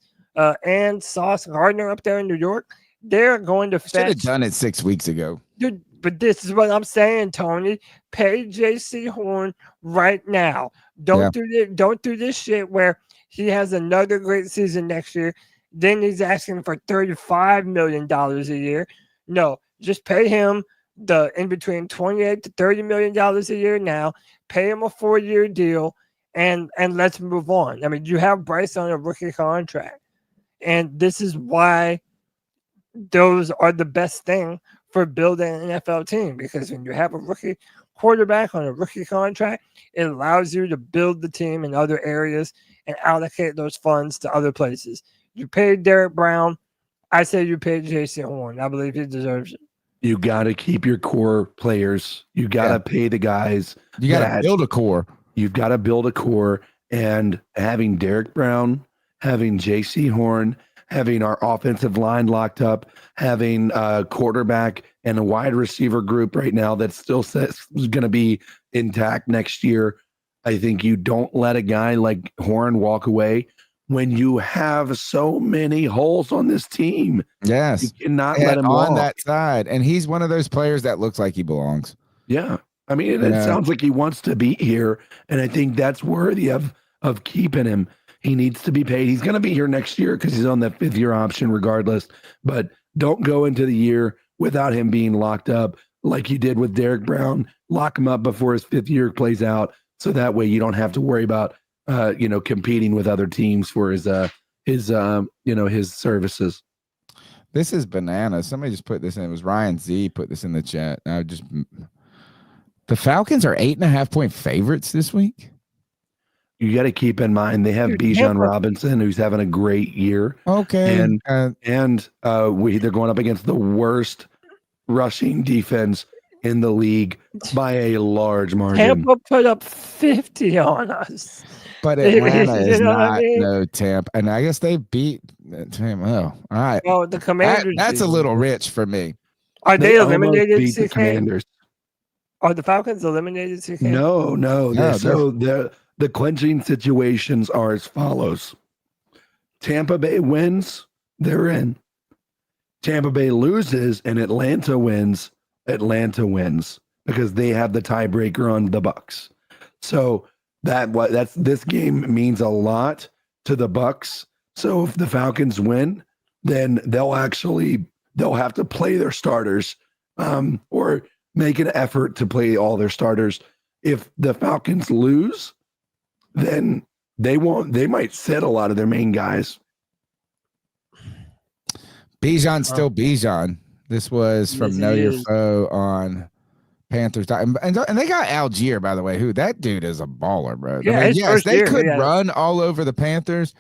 and Sauce Gardner up there in New York, they're going to Should have done it 6 weeks ago. Dude, but this is what I'm saying, Tony. Pay Jaycee Horn right now. Don't do this shit where he has another great season next year. Then he's asking for $35 million a year. No, just pay him the in between $28 to $30 million a year now. Pay him a 4-year deal and let's move on. I mean, you have Bryce on a rookie contract. And this is why those are the best thing for building an NFL team, because when you have a rookie quarterback on a rookie contract, it allows you to build the team in other areas and allocate those funds to other places. You paid Derek Brown. I say you paid Jaycee Horn. I believe he deserves it. You got to keep your core players. You got to pay the guys. You got to build a core. You've got to build a core. And having Derek Brown, having Jaycee Horn, having our offensive line locked up, having a quarterback and a wide receiver group right now that still says is going to be intact next year. I think you don't let a guy like Horn walk away when you have so many holes on this team. Yes. You cannot let him on walk. that side. And he's one of those players that looks like he belongs. Yeah. I mean, it sounds like he wants to be here. And I think that's worthy of keeping him. He needs to be paid. He's going to be here next year because he's on that 5th-year option regardless. But don't go into the year without him being locked up like you did with Derek Brown. Lock him up before his 5th year plays out, so that way you don't have to worry about competing with other teams for his services. This is bananas. Somebody just put this in. It was Ryan Z put this in the chat. The Falcons are 8.5-point favorites this week. You got to keep in mind they have Bijan Robinson, who's having a great year. Okay, and they're going up against the worst rushing defense in the league by a large margin. Tampa put up 50 on us. But Atlanta is You know what I not mean? no Tampa, and I guess they beat Tampa. Oh, all right. Well, the Commanders. That's a beat little them. rich for me. Are they almost eliminated? beat the CK? Commanders. Are the Falcons eliminated? CK? No. No, So the clinching situations are as follows: Tampa Bay wins, they're in. Tampa Bay loses and Atlanta wins. Atlanta wins because they have the tiebreaker on the Bucks. So this game means a lot to the Bucks. So if the Falcons win, then they'll have to play their starters, or make an effort to play all their starters. If the Falcons lose, then they might sit a lot of their main guys. Bijan's still Bijan. This was from Yes, Know it Your is. Foe on Panthers. And they got Algier, by the way, who that dude is a baller, bro. Yeah, I mean, his yes, first they year, could yeah. run all over the Panthers,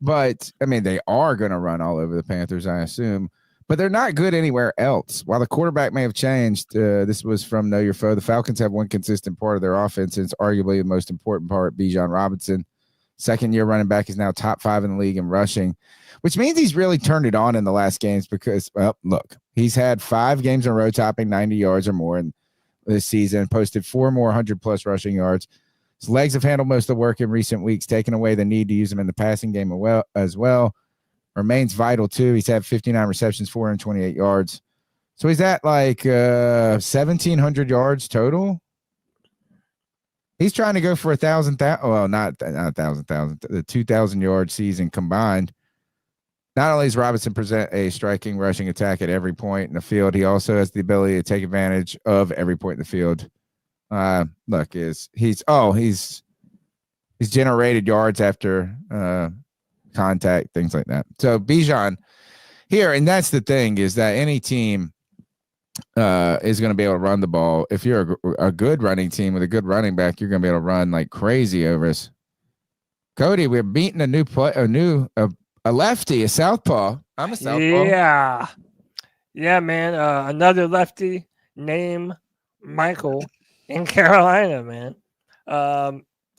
but I mean, they are going to run all over the Panthers, I assume. But they're not good anywhere else. While the quarterback may have changed, this was from Know Your Foe. The Falcons have one consistent part of their offense, and it's arguably the most important part, Bijan Robinson. Second-year running back is now top 5 in the league in rushing, which means he's really turned it on in the last games because, well, look, he's had 5 games in a row topping 90 yards or more in this season, posted 4 more 100-plus rushing yards. His legs have handled most of the work in recent weeks, taking away the need to use him in the passing game as well. Remains vital, too. He's had 59 receptions, 428 yards. So he's at like 1,700 yards total. He's trying to go for 1,000. Well, not 1,000, the 2,000 yard season combined. Not only does Robinson present a striking rushing attack at every point in the field, he also has the ability to take advantage of every point in the field. Look, he's generated yards after contact, things like that. So Bijan here, and that's the thing, is that any team is going to be able to run the ball. If you're a good running team with a good running back, you're going to be able to run like crazy over us. Cody, we're beating a lefty, a southpaw. I'm a southpaw. Yeah, man. Another lefty named Michael in Carolina, man.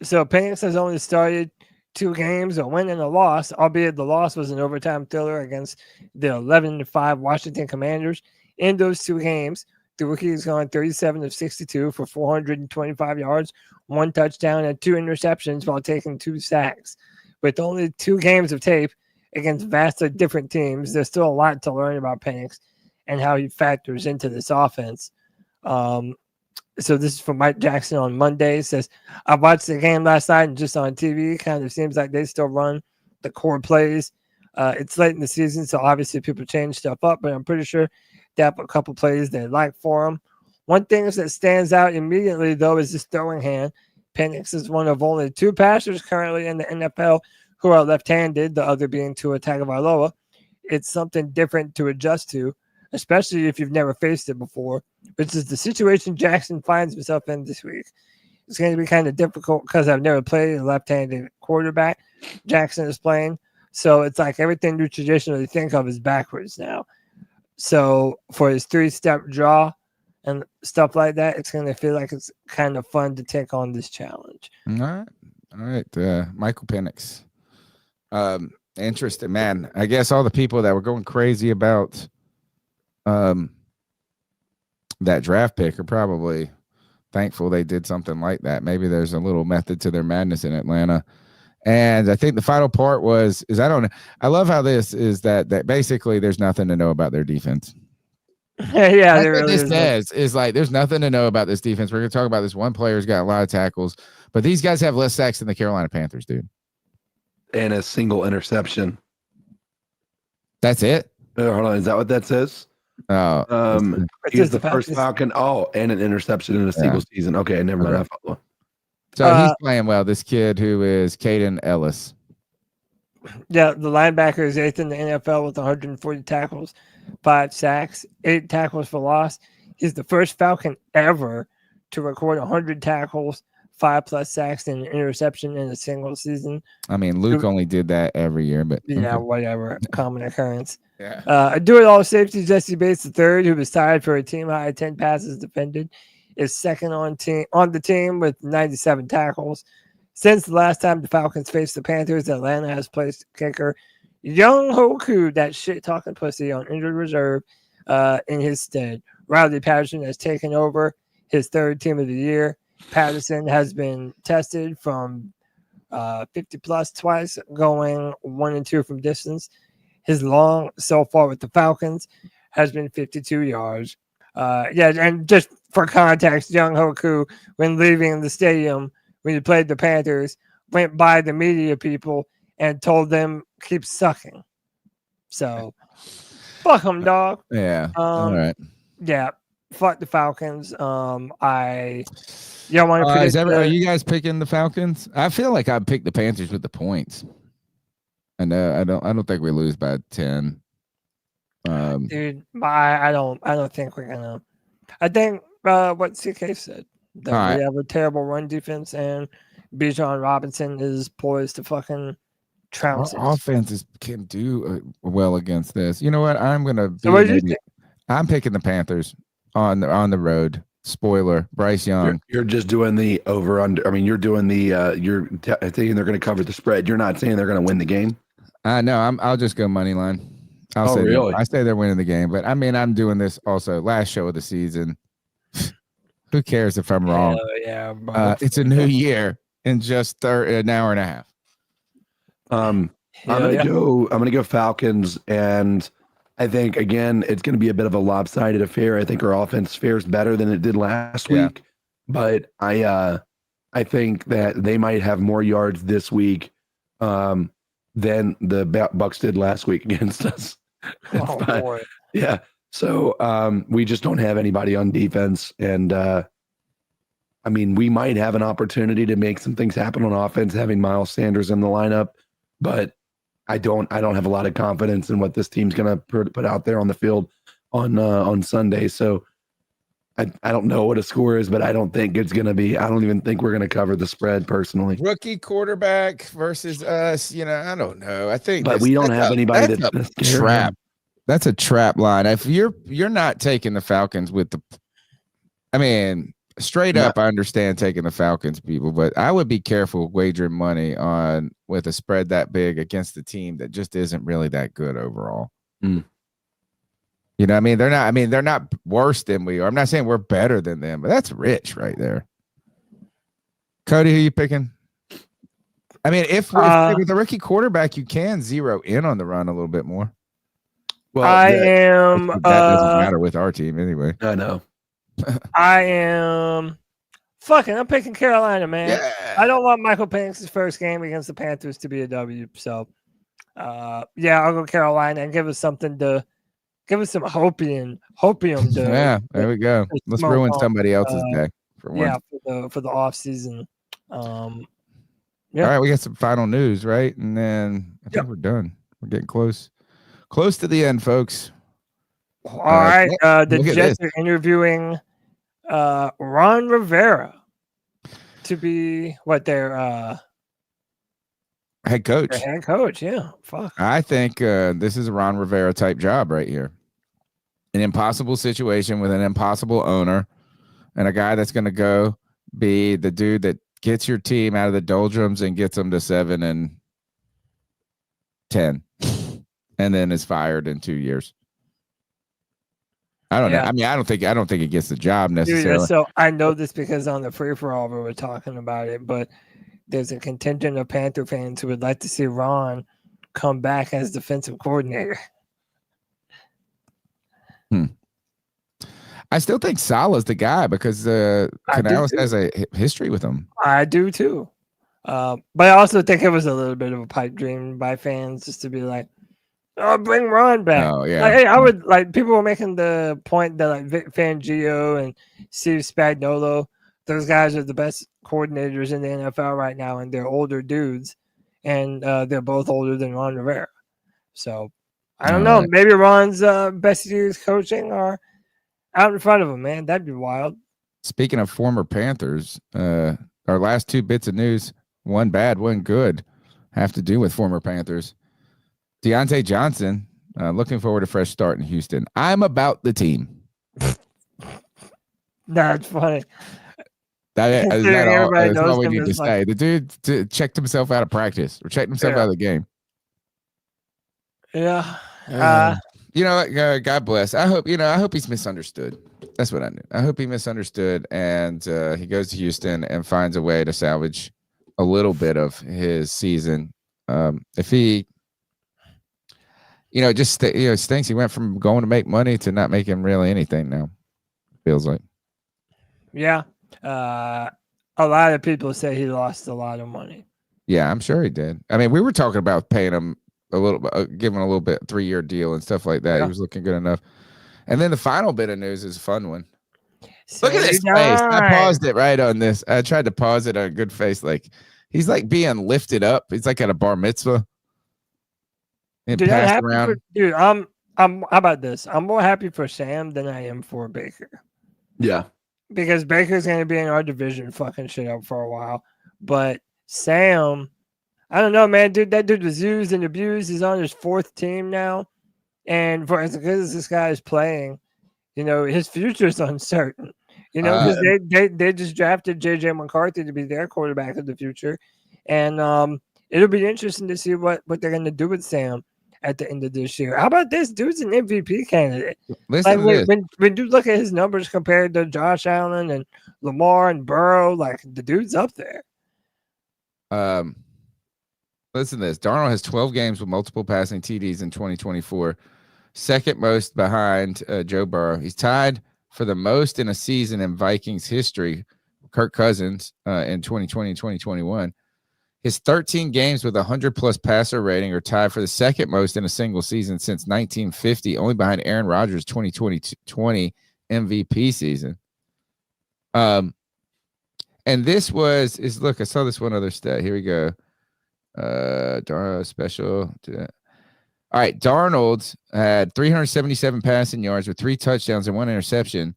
So Penix has only started 2 games, a win and a loss, albeit the loss was an overtime thriller against the 11-5 Washington Commanders. In those 2 games, the rookie has gone 37 of 62 for 425 yards, 1 touchdown, and 2 interceptions while taking 2 sacks. With only 2 games of tape against vastly different teams, there's still a lot to learn about Penix and how he factors into this offense. So this is from Mike Jackson on Monday. It says, I watched the game last night and just on TV. Kind of seems like they still run the core plays. It's late in the season, so obviously people change stuff up, but I'm pretty sure they have a couple plays they like for them. One thing that stands out immediately, though, is his throwing hand. Penix is one of only 2 passers currently in the NFL who are left-handed, the other being Tua Tagovailoa. It's something different to adjust to, especially if you've never faced it before, which is the situation Jackson finds himself in this week. It's going to be kind of difficult because I've never played a left-handed quarterback. Jackson is playing. So it's like everything you traditionally think of is backwards now. So for his 3-step draw and stuff like that, it's going to feel like it's kind of fun to take on this challenge. All right. Michael Penix. Interesting, man. I guess all the people that were going crazy about that draft pick are probably thankful they did something like that. Maybe there's a little method to their madness in Atlanta. And I think the final part I don't know. I love how this is that basically there's nothing to know about their defense. Yeah, that's there what really this is. says is like there's nothing to know about this defense. We're going to talk about this one player's got a lot of tackles, but these guys have less sacks than the Carolina Panthers, dude. And a single interception. That's it? Hold on, is that what that says? He's the first Falcon. Oh, and an interception in a single season. Okay, never mind. Okay. So he's playing well. This kid who is Caden Ellis. Yeah, the linebacker is 8th in the NFL with 140 tackles, 5 sacks, 8 tackles for loss. He's the first Falcon ever to record 100 tackles, 5+ sacks, and an interception in a single season. I mean, Luke only did that every year, but yeah, whatever, common occurrence. Yeah. A do-it-all safety, Jesse Bates III, who was tied for a team-high 10 passes defended, is second on the team with 97 tackles. Since the last time the Falcons faced the Panthers, Atlanta has placed kicker Young Hoku, that shit talking pussy, on injured reserve in his stead. Riley Patterson has taken over his third team of the year. Patterson has been tested from 50 plus twice, going 1 and 2 from distance. His long so far with the Falcons has been 52 yards. And just for context, Young Hoku, when leaving the stadium, when he played the Panthers, went by the media people and told them keep sucking. So fuck them, dog. Yeah. All right. Yeah. Fuck the Falcons. Y'all want to predict are you guys picking the Falcons? I feel like I'd pick the Panthers with the points. I know I don't think we lose by 10. Dude, I don't think we're gonna. I think what CK said, that we have a terrible run defense and Bijan Robinson is poised to fucking trounce. Our offenses can do well against this. You know what? I'm gonna. I'm picking the Panthers on the road. Spoiler: Bryce Young. You're just doing the over under. I mean, you're doing the. You're thinking they're going to cover the spread. You're not saying they're going to win the game. No, I'll just go money line. I'll say really? I say they're winning the game, but I mean, I'm doing this also last show of the season. Who cares if I'm wrong? Yeah, it's a new year in just an hour and a half. I'm gonna go Falcons, and I think again it's gonna be a bit of a lopsided affair. I think our offense fares better than it did last week, but I think that they might have more yards this week than the Bucks did last week against us. Boy. Yeah. So we just don't have anybody on defense, and I mean, we might have an opportunity to make some things happen on offense, having Miles Sanders in the lineup, but I don't have a lot of confidence in what this team's going to put out there on the field on Sunday. So I don't know what a score is, but I don't think it's going to be. I don't even think we're going to cover the spread personally. Rookie quarterback versus us. I don't know. I think, but we don't have anybody that's a trap. That's a trap line. If you're not taking the Falcons with the, I mean, straight up, I understand taking the Falcons, people, but I would be careful wagering money on with a spread that big against a team that just isn't really that good overall. You know what I mean? They're not worse than we are. I'm not saying we're better than them, but that's rich right there. Cody, who you picking? I mean, if with a rookie quarterback, you can zero in on the run a little bit more. Well, that doesn't matter with our team anyway. I know. I'm picking Carolina, man. Yeah. I don't want Michael Penix's first game against the Panthers to be a W. So, I'll go Carolina and give us some hopium. Yeah, there we go. Let's ruin somebody else's day for once. For the off season. All right, we got some final news, right? And then I think we're done. We're getting close to the end, folks. All right. The Jets are interviewing Ron Rivera to be their head coach. Their head coach, yeah. Fuck. I think this is a Ron Rivera type job right here. An impossible situation with an impossible owner and a guy that's going to go be the dude that gets your team out of the doldrums and gets them to 7-10, and then is fired in 2 years. I don't know. I mean, I don't think he gets the job necessarily. Dude, so I know this because on the free for all we were talking about it, but there's a contingent of Panther fans who would like to see Ron come back as defensive coordinator. I still think Salah's the guy because Canales has a history with him. I do too. But I also think it was a little bit of a pipe dream by fans just to be like, oh, bring Ron back. Oh, yeah. Hey, I would people were making the point that Vic Fangio and Steve Spagnuolo, those guys are the best coordinators in the NFL right now, and they're older dudes, and they're both older than Ron Rivera. So I don't know. Maybe Ron's best years coaching are out in front of him, man. That'd be wild. Speaking of former Panthers, our last 2 bits of news, one bad, one good, have to do with former Panthers. Deontay Johnson, looking forward to a fresh start in Houston. I'm about the team. That's funny. Everybody That's all knows we him need to as, like- say. The dude checked himself out of practice or checked himself out of the game. Yeah. You know what? God bless. I hope he's misunderstood. That's what I knew. I hope he misunderstood, and he goes to Houston and finds a way to salvage a little bit of his season. If he, just stinks. He went from going to make money to not making really anything now. Feels like. Yeah. A lot of people say he lost a lot of money. Yeah, I'm sure he did. I mean, we were talking about paying him a little, giving a little bit 3-year deal and stuff like that. Yeah. He was looking good enough. And then the final bit of news is a fun one. So Look at this face. I paused it right on this. I tried to pause it on a good face. Like he's like being lifted up. He's like at a bar mitzvah. And Dude, passed around. I'm how about this? I'm more happy for Sam than I am for Baker. Yeah. Because Baker's gonna be in our division fucking shit up for a while. But Sam, I don't know, man. Dude, that dude was used and abused. He's on his 4th team now. And for as good as this guy is playing, his future is uncertain. Because they just drafted JJ McCarthy to be their quarterback of the future. And it'll be interesting to see what they're gonna do with Sam at the end of this year. How about this? Dude's an MVP candidate. Listen to this. When you look at his numbers compared to Josh Allen and Lamar and Burrow, like the dude's up there. Listen to this. Darnold has 12 games with multiple passing TDs in 2024, second most behind Joe Burrow. He's tied for the most in a season in Vikings history, Kirk Cousins in 2020 and 2021. His 13 games with 100-plus passer rating are tied for the second most in a single season since 1950, only behind Aaron Rodgers' 2020 MVP season. And this look, I saw this one other stat. Here we go. Darnold special. All right, Darnold had 377 passing yards with 3 touchdowns and 1 interception.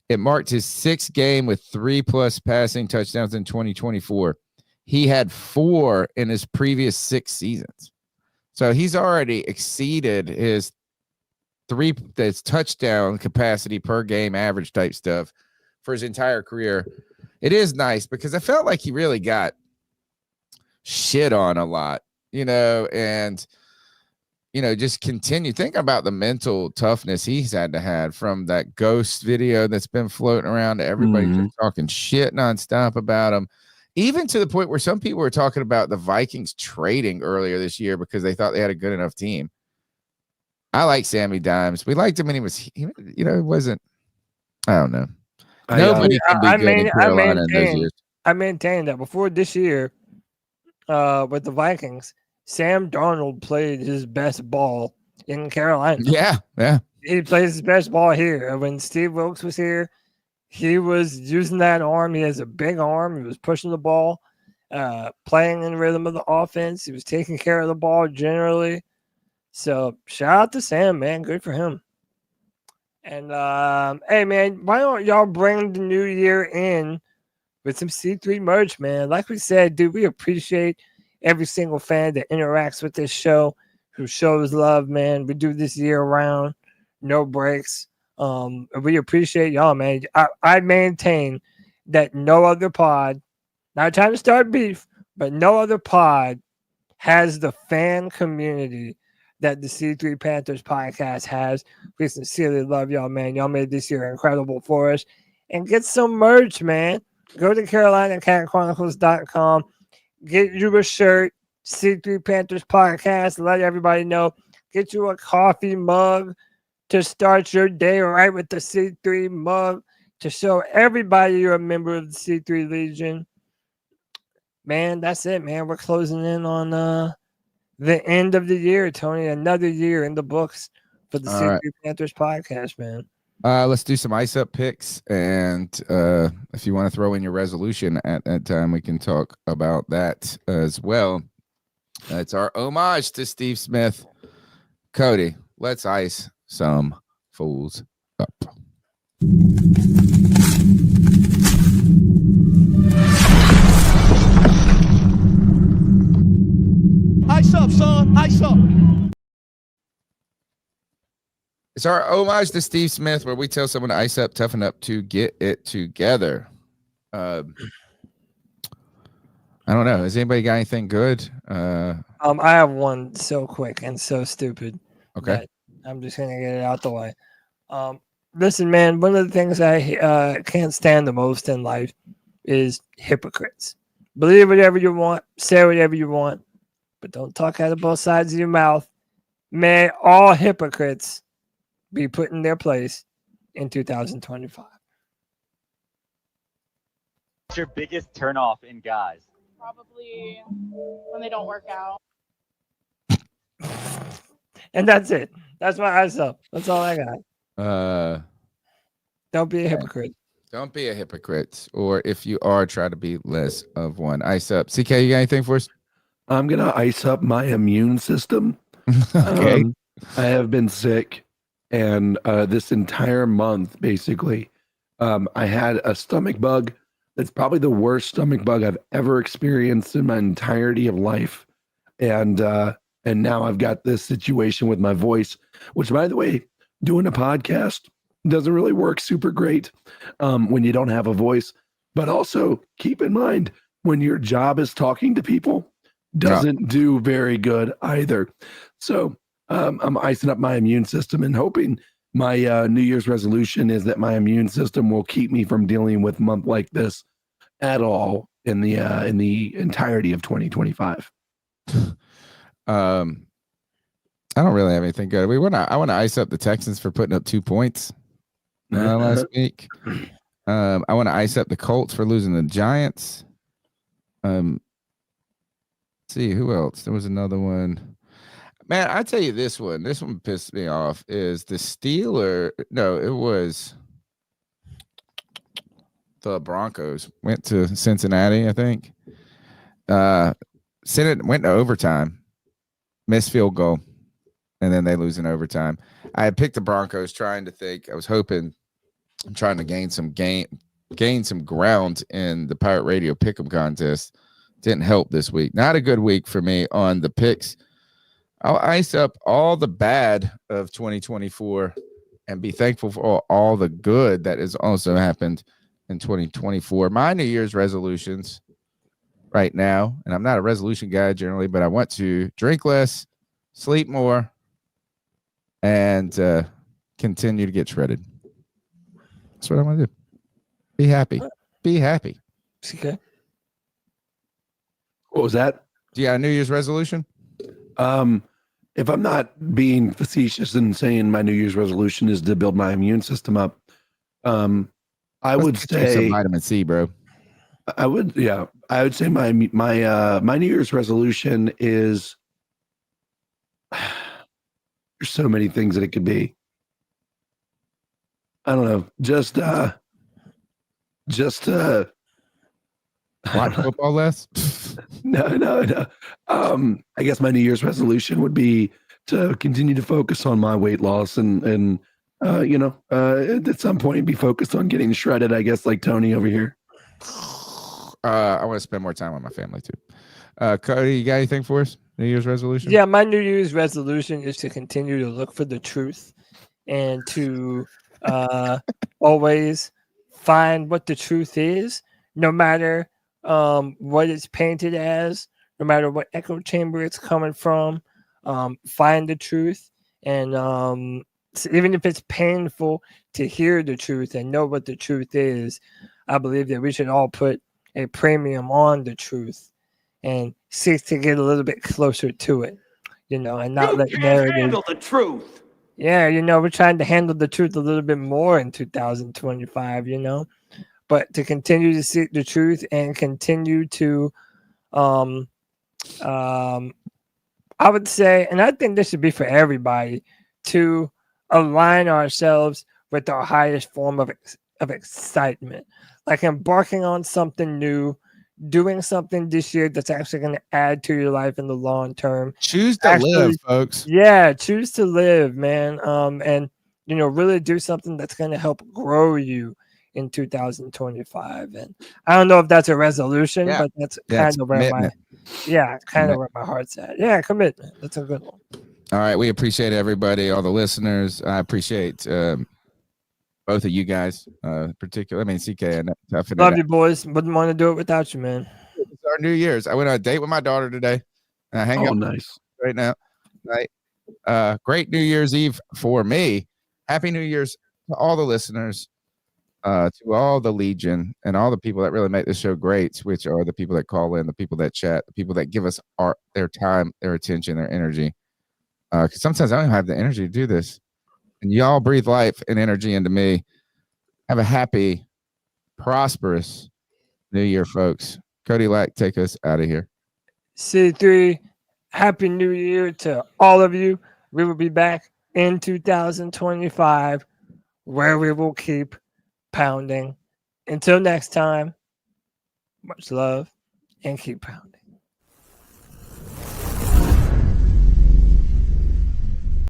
It marked his 6th game with 3+ passing touchdowns in 2024. He had 4 in his previous 6 seasons. So he's already exceeded his touchdown capacity per game average type stuff for his entire career. It is nice because I felt like he really got shit on a lot, and just continue thinking about the mental toughness he's had to have from that ghost video that's been floating around to everybody just talking shit nonstop about him. Even to the point where some people were talking about the Vikings trading earlier this year because they thought they had a good enough team. I like Sammy Dimes. We liked him when it wasn't, I don't know. Nobody can be good in Carolina in those years. I maintain that before this year, with the Vikings, Sam Darnold played his best ball in Carolina. Yeah. He plays his best ball here. When Steve Wilkes was here, he was using that arm. He has a big arm. He was pushing the ball, playing in the rhythm of the offense. He was taking care of the ball generally. So shout out to Sam, man. Good for him. And hey, man, why don't y'all bring the new year in with some C3 merch, man? Like we said, dude, we appreciate every single fan that interacts with this show, who shows love, man. We do this year round, no breaks. We appreciate y'all, man. I maintain that no other pod, not trying to start beef, but no other pod has the fan community that the C3 Panthers podcast has. We sincerely love y'all, man. Y'all made this year incredible for us. And get some merch, man. Go to CarolinaCatChronicles.com. Get you a shirt, C3 Panthers Podcast. Let everybody know. Get you a coffee mug to start your day right with the C3 mug to show everybody you're a member of the C3 Legion. Man, that's it, man. We're closing in on the end of the year, Tony. Another year in the books for the C3 Panthers Podcast, man. Let's do some ice up picks, and if you want to throw in your resolution at that time, we can talk about that as well. It's our homage to Steve Smith. Cody, let's ice some fools up. Ice up, son. Ice up. It's our homage to Steve Smith, where we tell someone to ice up, toughen up to get it together. I don't know. Has anybody got anything good? I have one so quick and so stupid. Okay. that I'm just gonna get it out the way. Listen, man. One of the things I can't stand the most in life is hypocrites. Believe whatever you want, say whatever you want, but don't talk out of both sides of your mouth. May all hypocrites be put in their place in 2025. What's your biggest turnoff in guys? Probably when they don't work out. And that's it. That's my eyes up. That's all I got. Don't be a hypocrite. Don't be a hypocrite. Or if you are, try to be less of one. Ice up. CK, you got anything for us? I'm going to ice up my immune system. Okay. I have been sick, and this entire month, basically, I had a stomach bug. That's probably the worst stomach bug I've ever experienced in my entirety of life. And now I've got this situation with my voice, which, by the way, doing a podcast doesn't really work super great when you don't have a voice. But also keep in mind, when your job is talking to people, doesn't do very good either. So I'm icing up my immune system and hoping my New Year's resolution is that my immune system will keep me from dealing with a month like this at all in the entirety of 2025. I don't really have anything good. I want to ice up the Texans for putting up 2 points last week. I want to ice up the Colts for losing the Giants. See who else? There was another one. Man, I tell you this one. This one pissed me off. Is the Steelers? No, it was the Broncos went to Cincinnati. I think. Went to overtime, missed field goal, and then they lose in overtime. I had picked the Broncos, trying to think. I was hoping, I'm trying to gain some ground in the Pirate Radio Pick'em contest. Didn't help this week. Not a good week for me on the picks. I'll ice up all the bad of 2024 and be thankful for all the good that has also happened in 2024. My New Year's resolutions right now, and I'm not a resolution guy generally, but I want to drink less, sleep more, and continue to get shredded. That's what I want to do. Be happy. Be happy. Okay. What was that? Do you got a New Year's resolution? If I'm not being facetious and saying my New Year's resolution is to build my immune system up, I would say some vitamin C, bro. I would say my New Year's resolution is there's so many things that it could be. I don't know. Just watch football less. No. I guess my New Year's resolution would be to continue to focus on my weight loss and at some point be focused on getting shredded, I guess, like Tony over here. I want to spend more time with my family too. Cody, you got anything for us? New Year's resolution? Yeah, my New Year's resolution is to continue to look for the truth and to always find what the truth is, no matter what it's painted as, no matter what echo chamber it's coming from. Find the truth, and so even if it's painful to hear the truth and know what the truth is, I believe that we should all put a premium on the truth and seek to get a little bit closer to it, and not let narrative handle the truth. Yeah, we're trying to handle the truth a little bit more in 2025, but to continue to seek the truth and continue to, I would say, and I think this should be for everybody, to align ourselves with our highest form of excitement, like embarking on something new, doing something this year that's actually going to add to your life in the long term. Choose to live, folks. Yeah, choose to live, man. And really do something that's going to help grow you in 2025. And I don't know if that's a resolution, but that's kind of where where my heart's at. Yeah, commitment. That's a good one. All right, we appreciate everybody, all the listeners. I appreciate both of you guys, particularly. I mean, CK, and toughing Love it you, boys. Wouldn't want to do it without you, man. It's our New Year's. I went on a date with my daughter today. And I hang out nice right now. Right. Great New Year's Eve for me. Happy New Year's to all the listeners, to all the Legion, and all the people that really make this show great, which are the people that call in, the people that chat, the people that give us their time, their attention, their energy. Because sometimes I don't have the energy to do this. And y'all breathe life and energy into me. Have a happy, prosperous New Year, folks. Cody Lack, take us out of here. C3, Happy New Year to all of you. We will be back in 2025 where we will keep pounding. Until next time, much love and keep pounding.